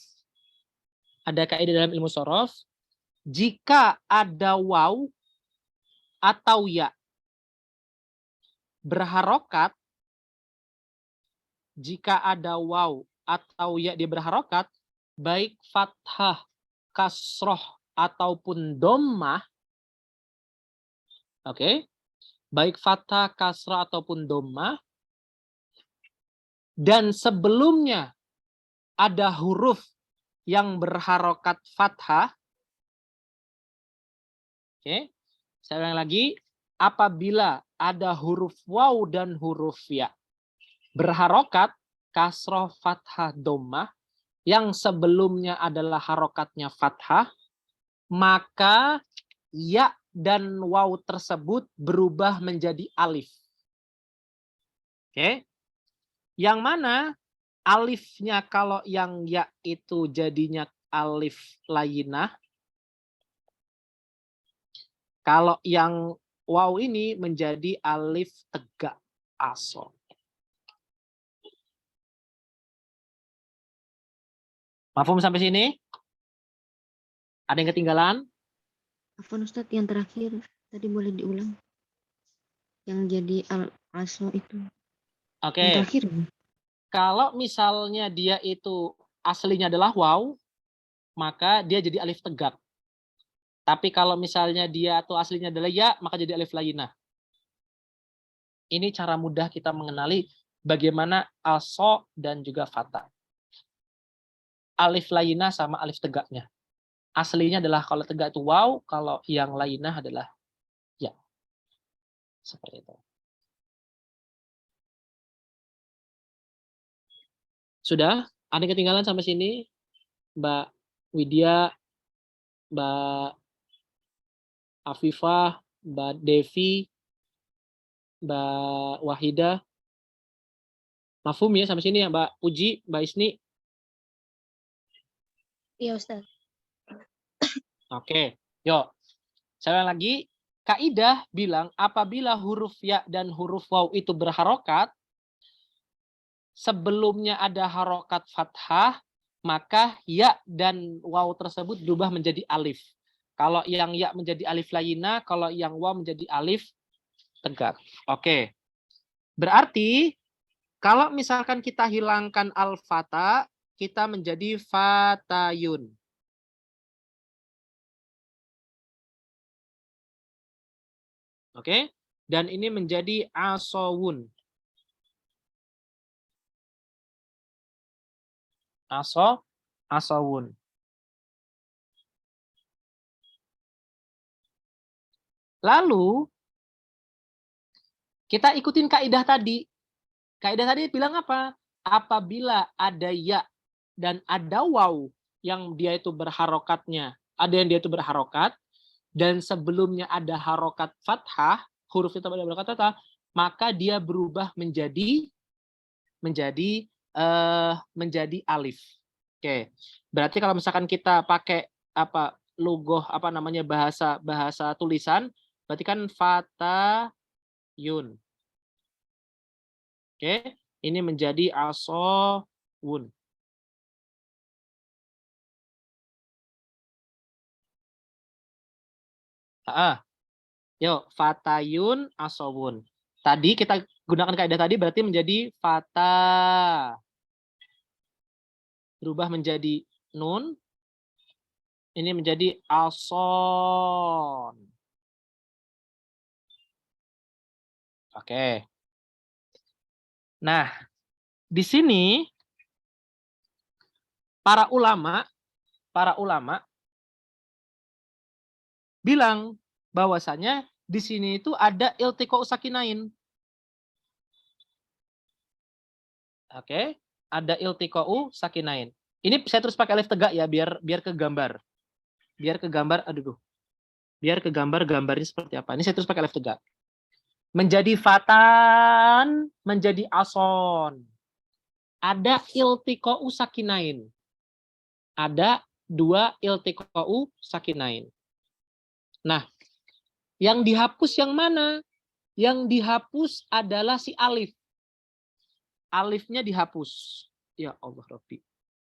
Jika ada waw atau ya berharokat, dia berharokat, baik fathah, kasroh, ataupun dhammah, oke, baik fathah, kasroh, ataupun dhammah, dan sebelumnya ada huruf yang berharokat fathah, oke, saya ulang lagi, apabila ada huruf waw dan huruf ya berharokat, kasroh, fathah, dhammah, yang sebelumnya adalah harokatnya fathah, maka ya dan waw tersebut berubah menjadi alif. Oke. Yang mana alifnya kalau yang ya itu jadinya alif layinah. Kalau yang waw ini menjadi alif tegak aso. Mafhum sampai sini? Ada yang ketinggalan? Afwan Ustadz, yang terakhir tadi boleh diulang. yang jadi al-aslo itu. Oke. Yang terakhir. Kalau misalnya dia itu aslinya adalah waw, maka dia jadi alif tegak. Tapi kalau misalnya dia atau aslinya adalah ya, maka jadi alif layyinah. Ini cara mudah kita mengenali bagaimana aso dan juga fata. Alif layyinah sama alif tegaknya. Aslinya adalah kalau tegak itu waw, kalau yang layyinah adalah ya. Seperti itu. Sudah? Ada yang ketinggalan sampai sini? Mbak Widya, Mbak Afifah, Mbak Devi, Mbak Wahida. Mafhum ya sampai sini ya Mbak Uji, Mbak Isni? Iya Ustaz. Oke, yuk. Saya ulang lagi. Kaidah bilang apabila huruf ya dan huruf waw itu berharokat, sebelumnya ada harokat fathah, maka ya dan waw tersebut berubah menjadi alif. Kalau yang ya menjadi alif layyinah, kalau yang waw menjadi alif tegak. Oke. Berarti kalau misalkan kita hilangkan al-fata, kita menjadi fatayun. Oke. Dan ini menjadi asawun. Asawun. Lalu kita ikutin kaidah tadi. Kaidah tadi bilang apa? Apabila ada ya dan ada waw yang dia itu berharokatnya, ada yang dia itu berharokat dan sebelumnya ada harokat fathah, huruf itu pada harokat fathah, maka dia berubah menjadi alif. Oke. Berarti kalau misalkan kita pakai lugoh bahasa tulisan, berarti kan fatayun. Oke, ini menjadi asawun. Yuk, fatayun asawun. Tadi kita gunakan kaidah tadi berarti menjadi fata. Berubah menjadi nun. Ini menjadi ason. Oke. Nah, di sini para ulama bilang bahwasanya di sini itu ada iltiqo sakinain. Oke, ada iltiqo sakinain. Ini saya terus pakai alif tegak ya biar ke gambar. Biar ke gambar gambarnya seperti apa. Ini saya terus pakai alif tegak. Menjadi fatan, menjadi ason. Ada iltiqo sakinain. Ada dua iltiqo sakinain. Nah, yang dihapus yang mana? Yang dihapus adalah si alif. Alifnya dihapus. Ya Allah Rabbi.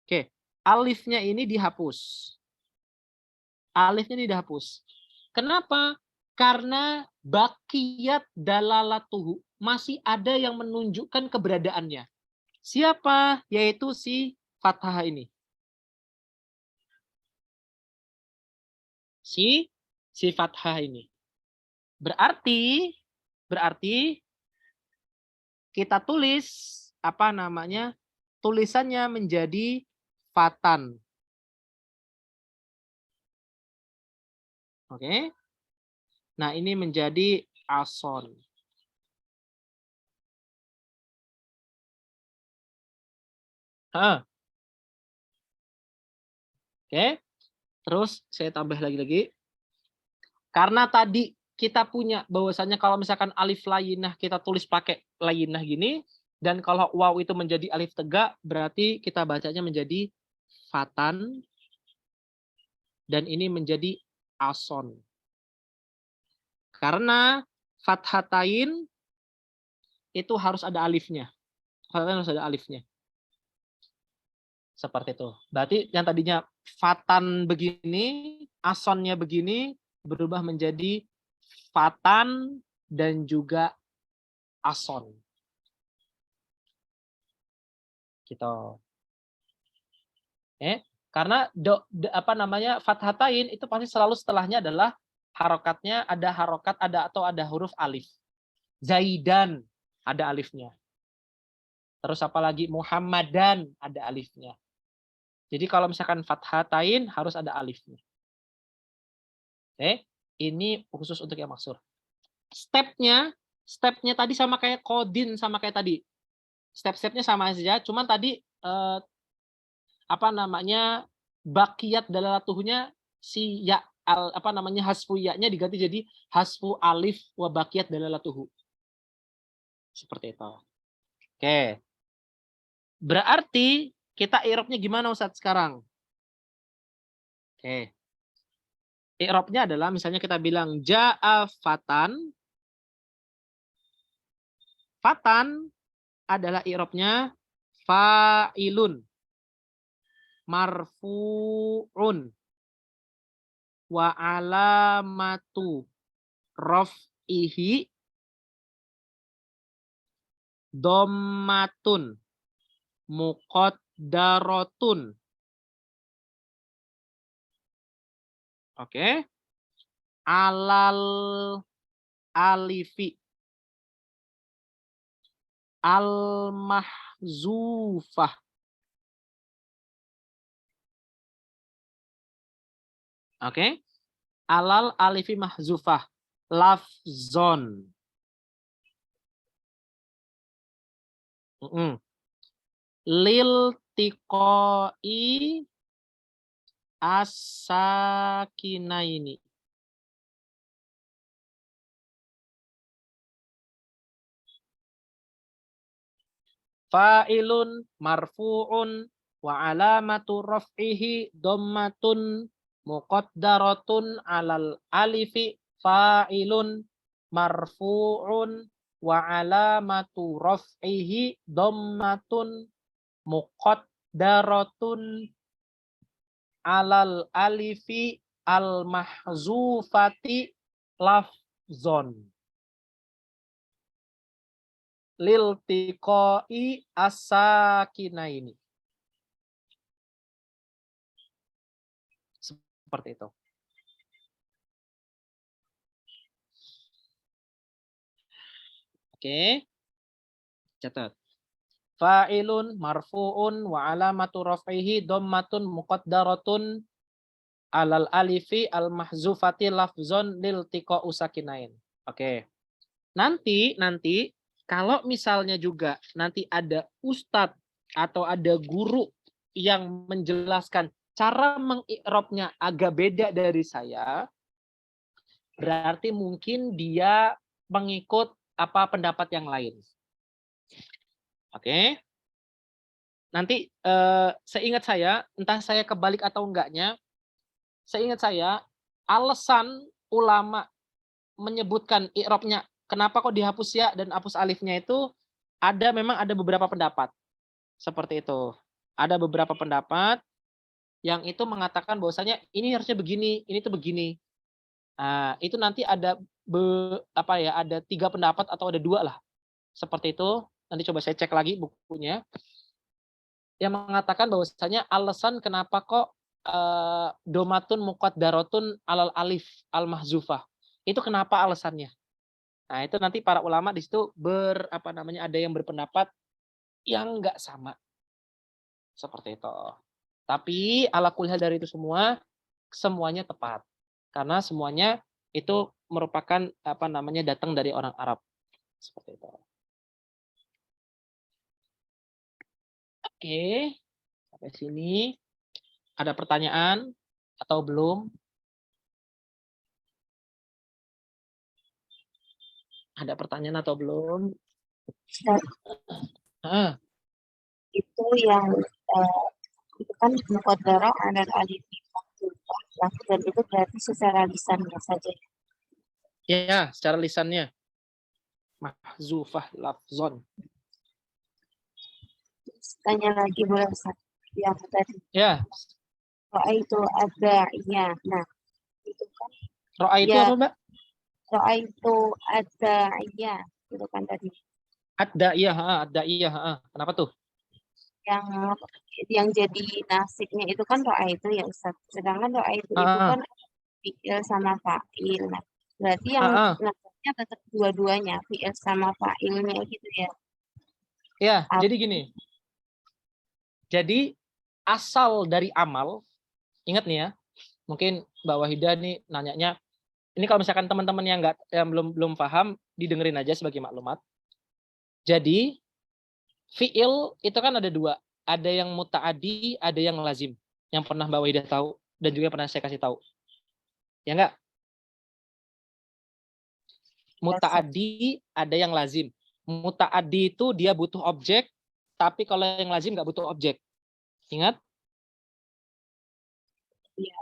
Oke, alifnya ini dihapus. Alifnya ini dihapus. Kenapa? Karena bakiyat dalalatuhu. Masih ada yang menunjukkan keberadaannya. Siapa? Yaitu si fathah ini. Si fathah ini. Berarti kita tulis tulisannya menjadi fatan. Oke. Nah, ini menjadi ason. Oke. Terus saya tambah lagi. Karena tadi kita punya bahwasanya kalau misalkan alif layyinah kita tulis pakai layyinah gini, dan kalau waw itu menjadi alif tegak, berarti kita bacanya menjadi fatan, dan ini menjadi ason. Karena fathatain itu harus ada alifnya. Fathatain harus ada alifnya. Seperti itu. Berarti yang tadinya fatan begini, asonnya begini, berubah menjadi fatan dan juga ason. Gitu. Karena fathatain itu pasti selalu setelahnya adalah harokatnya, ada harokat, ada huruf alif. Zaidan ada alifnya. Terus apalagi Muhammadan ada alifnya. Jadi kalau misalkan fathatain harus ada alifnya. Ini khusus untuk yang maksur. Stepnya tadi sama kayak kodin, sama kayak tadi. Step-stepnya sama saja, cuman tadi bakiyat dalalatuhnya si ya hasfu ya-nya diganti jadi hasfu alif wa bakiyat dalalatuhu. Seperti itu. Oke. Berarti kita i'rabnya gimana Ustadz sekarang? Oke. I'rabnya adalah misalnya kita bilang ja'a fatan. Fatan adalah i'rabnya fa'ilun marfu'un wa alamatu raf'ihi dhammatun muqaddaratun. Oke. Alal alifi al-mahzufah. Oke. Alal alifi mahzufah. Lafzon. Lil tiqoi as-sakinaini. Fa'ilun marfu'un wa alamatu raf'ihi dhammatun muqaddaratun alal alifi fa'ilun marfu'un wa alamatu raf'ihi dhammatun muqaddaratun alal alifi al mahzufati lafzon. Lil tiqoi as-sakinaini. Seperti itu. Oke. Catat. Fa'ilun marfu'un wa alamatu raf'ihi dhammatun muqaddaratun alal alifi al mahzufati lafzon lil tiqa'u sakinain. Oke. Nanti kalau misalnya juga nanti ada ustadz atau ada guru yang menjelaskan cara mengi'rabnya agak beda dari saya, berarti mungkin dia mengikut pendapat yang lain. Oke. Nanti seingat saya, entah saya kebalik atau enggaknya, seingat saya alasan ulama menyebutkan i'rabnya kenapa kok dihapus ya dan hapus alifnya itu memang ada beberapa pendapat. Seperti itu. Ada beberapa pendapat yang itu mengatakan bahwasanya ini harusnya begini, ini tuh begini. Nah, itu nanti ada ada 3 pendapat atau ada 2 lah. Seperti itu. Nanti coba saya cek lagi bukunya. Yang mengatakan bahwasanya alasan kenapa kok domatun muqaddaratun alal alif al mahzufah. Itu kenapa alasannya? Nah, itu nanti para ulama di situ ada yang berpendapat yang enggak sama. Seperti itu. Tapi ala kulli hal dari itu semuanya tepat. Karena semuanya itu merupakan datang dari orang Arab. Seperti itu. Oke. Sampai sini ada pertanyaan atau belum? Ada pertanyaan atau belum? Itu yang itu kan muqaddarah alal alif dan itu berarti secara lisannya saja. Ya, secara lisannya. Mahzufah lafzon. Tanya lagi boleh Ustaz? Yang tadi. Ya. Ro'a itu ada iya. Nah, itu kan. Ro'a itu apa, Mbak? Ra'aitu ad-da'iyah gitu kan tadi. Ada iya. Kenapa tuh? Yang jadi nasibnya itu kan ra'aitu ya Ustaz. Sedangkan ra'aitu itu Ah, kan fi'il sama fa'il. Nah, berarti yang ah. nasibnya tetap dua-duanya, fi'il sama fa'ilnya gitu ya. Ya, jadi gini. Jadi asal dari amal, ingat nih ya, mungkin Mbak Wahidah nih nanyanya, ini kalau misalkan teman-teman yang belum paham, didengerin aja sebagai maklumat. Jadi fi'il itu kan ada dua, ada yang muta'adi, ada yang lazim. Yang pernah Mbak Wahidah tahu dan juga pernah saya kasih tahu. Ya enggak? Muta'adi ada yang lazim. Muta'adi itu dia butuh objek, tapi kalau yang lazim nggak butuh objek. Ingat? Iya.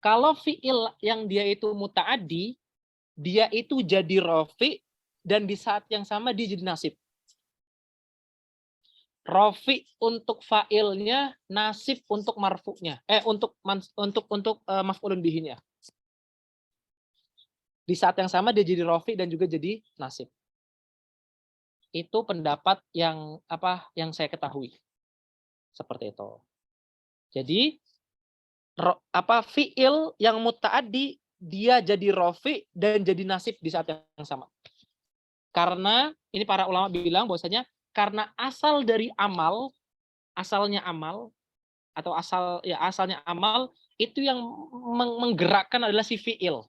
Kalau fi'il yang dia itu muta'adi, dia itu jadi rofi dan di saat yang sama dia jadi nasib. Rofi untuk fa'ilnya, nasib untuk marfu'nya. Untuk maf'ulun bihinya. Di saat yang sama dia jadi rofi dan juga jadi nasib. Itu pendapat yang saya ketahui. Seperti itu. Jadi fi'il yang muta'addi dia jadi rofi dan jadi nasib di saat yang sama. Karena ini para ulama bilang bahwasanya karena asalnya amal itu yang menggerakkan adalah si fi'il.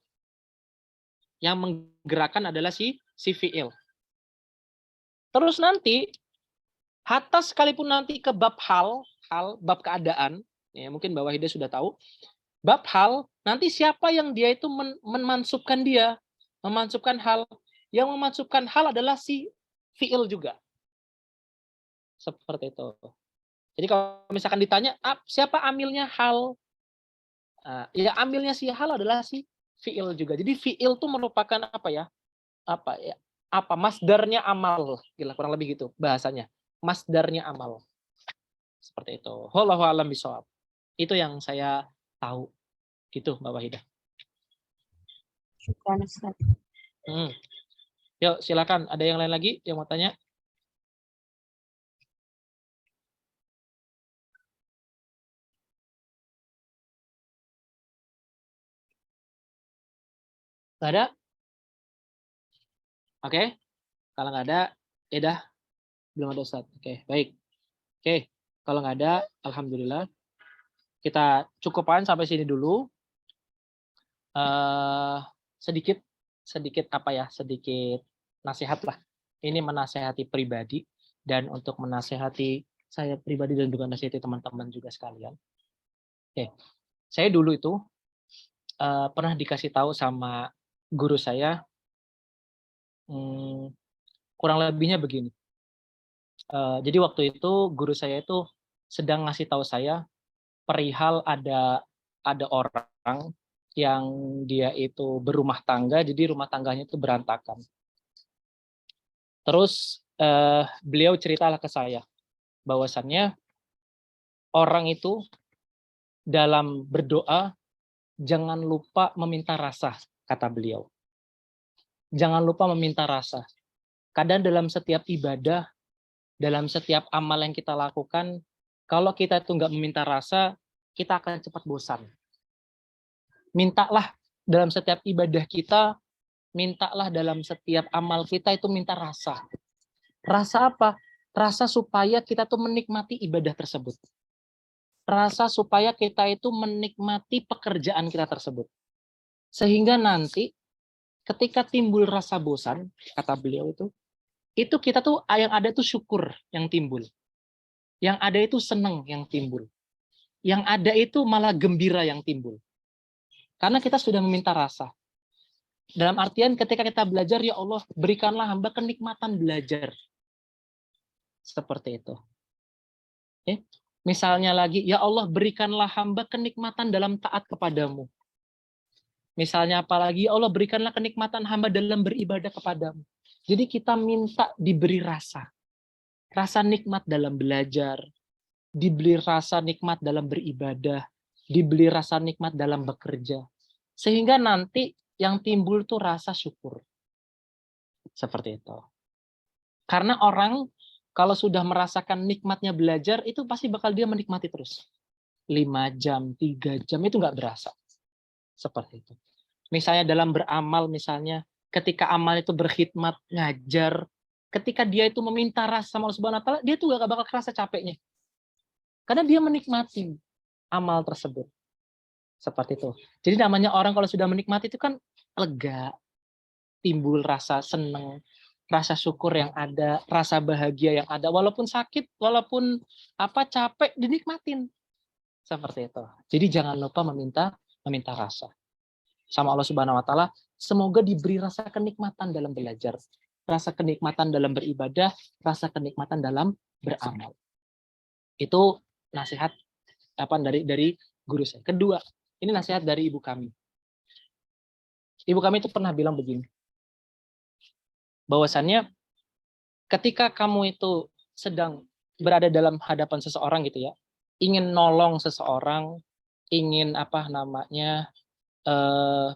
Yang menggerakkan adalah si fi'il. Terus nanti hatta sekalipun nanti ke bab bab keadaan, ya mungkin Mbak Wahidah sudah tahu, bab hal, nanti siapa yang dia itu memansubkan dia, memansubkan hal, yang memansubkan hal adalah si fi'il juga. Seperti itu. Jadi kalau misalkan ditanya, siapa amilnya hal? Ya amilnya si hal adalah si fi'il juga. Jadi fi'il itu merupakan masdarnya amal, kurang lebih gitu bahasanya. Masdarnya amal. Seperti itu. Wallahu a'lam bishawab. Itu yang saya tahu. Gitu Mbak Wahidah. Yuk silakan. Ada yang lain lagi yang mau tanya? Nggak ada? Oke. Kalau nggak ada, ya dah. Belum ada Ustaz. Oke, baik. Oke. Kalau nggak ada, alhamdulillah. Kita cukupkan sampai sini dulu. Sedikit nasihat lah. Ini menasehati pribadi dan untuk menasehati saya pribadi dan juga nasihati teman-teman juga sekalian. Oke. Saya dulu itu pernah dikasih tahu sama guru saya, kurang lebihnya begini. Jadi waktu itu guru saya itu sedang ngasih tahu saya perihal ada orang yang dia itu berumah tangga, jadi rumah tangganya itu berantakan. Terus beliau ceritalah ke saya bahwasannya orang itu dalam berdoa jangan lupa meminta rasa, kata beliau. Jangan lupa meminta rasa. Kadang dalam setiap ibadah, dalam setiap amal yang kita lakukan, kalau kita itu nggak meminta rasa, kita akan cepat bosan. Mintalah dalam setiap ibadah kita, mintalah dalam setiap amal kita itu minta rasa. Rasa apa? Rasa supaya kita tuh menikmati ibadah tersebut. Rasa supaya kita itu menikmati pekerjaan kita tersebut. Sehingga nanti ketika timbul rasa bosan, kata beliau itu kita tuh yang ada tuh syukur yang timbul. Yang ada itu senang yang timbul. Yang ada itu malah gembira yang timbul. Karena kita sudah meminta rasa. Dalam artian ketika kita belajar, ya Allah, berikanlah hamba kenikmatan belajar. Seperti itu. Misalnya lagi, ya Allah, berikanlah hamba kenikmatan dalam taat kepadamu. Misalnya apalagi, ya Allah, berikanlah kenikmatan hamba dalam beribadah kepadamu. Jadi kita minta diberi rasa. Rasa nikmat dalam belajar, diberi rasa nikmat dalam beribadah, diberi rasa nikmat dalam bekerja. Sehingga nanti yang timbul tuh rasa syukur. Seperti itu. Karena orang kalau sudah merasakan nikmatnya belajar, itu pasti bakal dia menikmati terus. 5 jam, 3 jam, itu nggak berasa. Seperti itu. Misalnya dalam beramal, misalnya ketika amal itu berkhidmat, ngajar, ketika dia itu meminta rasa sama Allah Subhanahu wa Ta'ala, dia tuh gak bakal kerasa capeknya. Karena dia menikmati amal tersebut. Seperti itu. Jadi namanya orang kalau sudah menikmati itu kan lega, timbul rasa senang, rasa syukur yang ada, rasa bahagia yang ada, walaupun sakit, walaupun capek, dinikmatin. Seperti itu. Jadi jangan lupa meminta rasa sama Allah Subhanahu wa Ta'ala. Semoga diberi rasa kenikmatan dalam belajar, rasa kenikmatan dalam beribadah, rasa kenikmatan dalam beramal. Itu nasihat dari guru saya. Kedua, ini nasihat dari ibu kami. Ibu kami itu pernah bilang begini, bahwasannya ketika kamu itu sedang berada dalam hadapan seseorang gitu ya, ingin nolong seseorang, ingin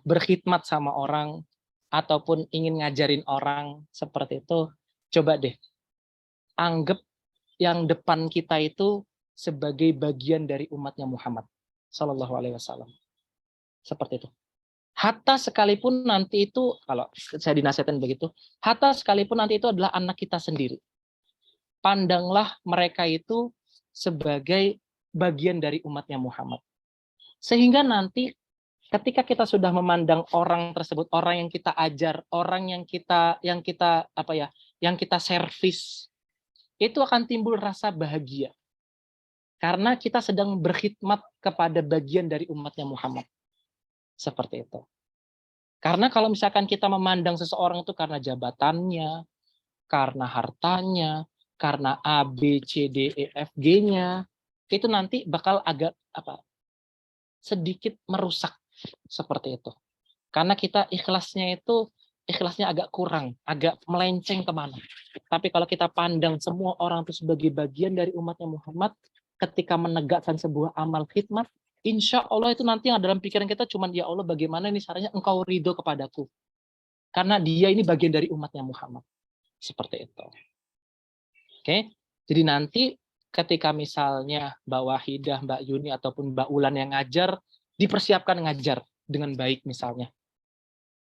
berkhidmat sama orang, ataupun ingin ngajarin orang seperti itu, coba deh anggap yang depan kita itu sebagai bagian dari umatnya Muhammad Sallallahu Alaihi Wasallam. Seperti itu. Hatta sekalipun nanti itu, kalau saya dinasihatkan begitu, hatta sekalipun nanti itu adalah anak kita sendiri, pandanglah mereka itu sebagai bagian dari umatnya Muhammad. Sehingga nanti ketika kita sudah memandang orang tersebut, orang yang kita ajar, orang yang kita servis, itu akan timbul rasa bahagia. Karena kita sedang berkhidmat kepada bagian dari umatnya Muhammad. Seperti itu. Karena kalau misalkan kita memandang seseorang itu karena jabatannya, karena hartanya, karena A, B, C, D, E, F, G-nya, itu nanti bakal agak sedikit merusak. Seperti itu. Karena kita ikhlasnya agak kurang, agak melenceng kemana. Tapi kalau kita pandang semua orang itu sebagai bagian dari umatnya Muhammad, ketika menegakkan sebuah amal khidmat, insya Allah itu nanti yang dalam pikiran kita cuma, ya Allah bagaimana ini caranya engkau ridho kepadaku. Karena dia ini bagian dari umatnya Muhammad. Seperti itu. Oke, jadi nanti ketika misalnya Mbak Wahidah, Mbak Yuni, ataupun Mbak Ulan yang ngajar, dipersiapkan ngajar dengan baik misalnya.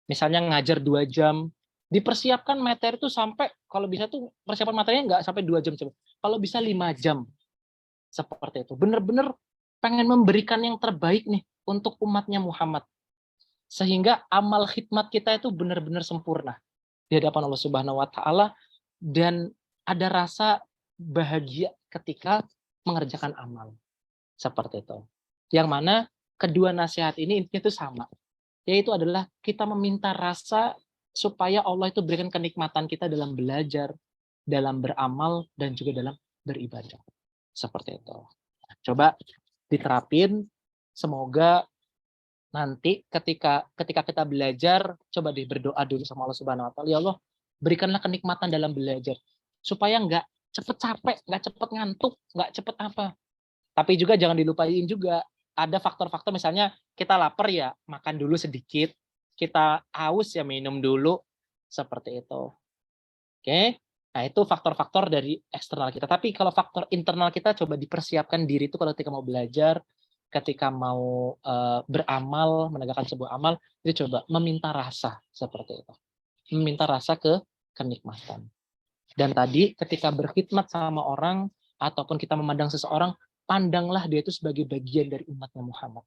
Misalnya ngajar 2 jam, dipersiapkan materi itu sampai, kalau bisa tuh persiapan materinya nggak sampai 2 jam. Kalau bisa 5 jam. Seperti itu. Benar-benar pengen memberikan yang terbaik nih untuk umatnya Muhammad. Sehingga amal khidmat kita itu benar-benar sempurna di hadapan Allah Subhanahu wa Ta'ala, dan ada rasa bahagia ketika mengerjakan amal. Seperti itu. Yang mana kedua nasihat ini intinya itu sama. Yaitu adalah kita meminta rasa supaya Allah itu berikan kenikmatan kita dalam belajar, dalam beramal, dan juga dalam beribadah. Seperti itu. Coba diterapin, semoga nanti ketika kita belajar, coba deh berdoa dulu sama Allah Subhanahu wa Ta'ala, ya Allah, berikanlah kenikmatan dalam belajar supaya nggak cepet capek, nggak cepet ngantuk, nggak cepet apa. Tapi juga jangan dilupain juga ada faktor-faktor, misalnya kita lapar ya makan dulu sedikit, kita haus ya minum dulu, seperti itu. Oke. Nah, itu faktor-faktor dari eksternal kita. Tapi kalau faktor internal kita, coba dipersiapkan diri itu kalau ketika mau belajar, ketika mau beramal, menegakkan sebuah amal, itu coba meminta rasa seperti itu. Meminta rasa kenikmatan. Dan tadi ketika berkhidmat sama orang, ataupun kita memandang seseorang, pandanglah dia itu sebagai bagian dari umatnya Muhammad.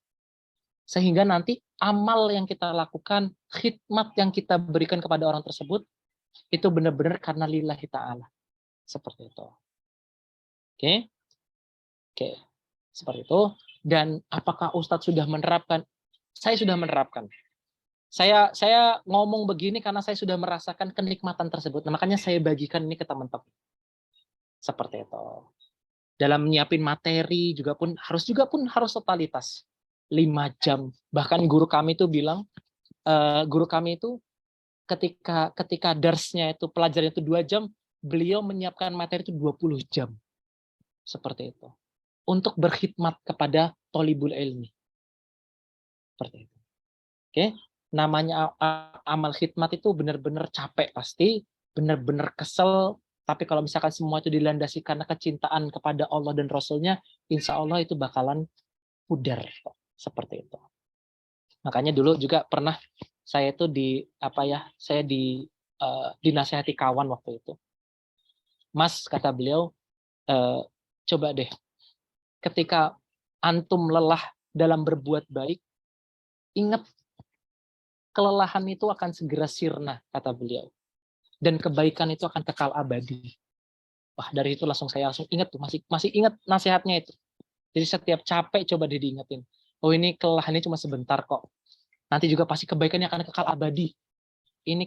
Sehingga nanti amal yang kita lakukan, khidmat yang kita berikan kepada orang tersebut, itu benar-benar karena lillahi ta'ala. Seperti itu. Oke. Seperti itu. Dan apakah Ustadz sudah menerapkan? Saya sudah menerapkan. Saya ngomong begini karena saya sudah merasakan kenikmatan tersebut. Nah, makanya saya bagikan ini ke teman-teman. Seperti itu. Dalam menyiapin materi juga pun harus totalitas. 5 jam. Bahkan guru kami itu bilang, ketika darsnya itu, pelajarannya itu 2 jam, beliau menyiapkan materi itu 20 jam. Seperti itu. Untuk berkhidmat kepada thalibul ilmi. Seperti itu. Oke. namanya amal khidmat itu benar-benar capek pasti, benar-benar kesel, tapi kalau misalkan semua itu dilandasi karena kecintaan kepada Allah dan Rasulnya, insya Allah itu bakalan pudar, seperti itu. Makanya dulu juga pernah saya itu dinasihati kawan waktu itu. Mas, kata beliau, coba deh, ketika antum lelah dalam berbuat baik, ingat kelelahan itu akan segera sirna, kata beliau. Dan kebaikan itu akan kekal abadi. Wah, dari itu saya langsung ingat tuh, masih ingat nasihatnya itu. Jadi setiap capek coba deh diingetin. Oh, ini kelelahan ini cuma sebentar kok. Nanti juga pasti kebaikannya akan kekal abadi. Ini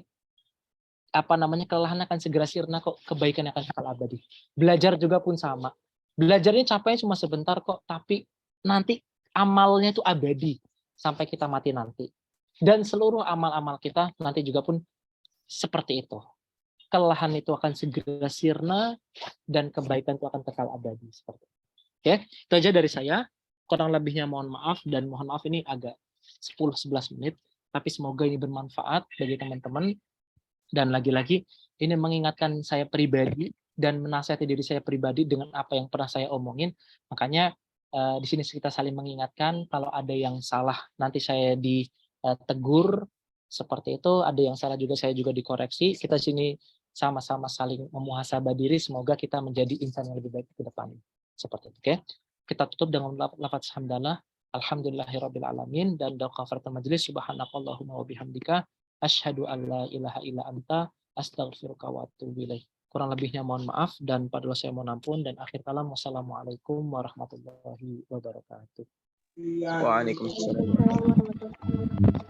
kelelahan akan segera sirna kok, kebaikannya akan kekal abadi. Belajar juga pun sama. Belajarnya capeknya cuma sebentar kok, tapi nanti amalnya itu abadi sampai kita mati nanti. Dan seluruh amal-amal kita nanti juga pun seperti itu. Kelelahan itu akan segera sirna dan kebaikan itu akan kekal abadi. Seperti itu. Oke, itu aja dari saya. Kurang lebihnya mohon maaf, dan mohon maaf ini agak 10-11 menit, tapi semoga ini bermanfaat bagi teman-teman. Dan lagi-lagi ini mengingatkan saya pribadi dan menasihati diri saya pribadi dengan apa yang pernah saya omongin. Makanya di sini kita saling mengingatkan, kalau ada yang salah nanti saya ditegur seperti itu, ada yang salah juga saya juga dikoreksi. Kita sini sama-sama saling memuhasabah diri, semoga kita menjadi insan yang lebih baik ke depan. Seperti itu, oke. Kita tutup dengan lafaz hamdalah, alhamdulillahirabbil alamin, dan doa kafaratul majelis, subhanakallahumma wa bihamdika asyhadu an la ilaha illa anta astaghfiruka wa atubu ilaik. Kurang lebihnya mohon maaf, dan pada saya mohon ampun, dan akhir kalam wassalamualaikum warahmatullahi wabarakatuh. Waalaikumsalam.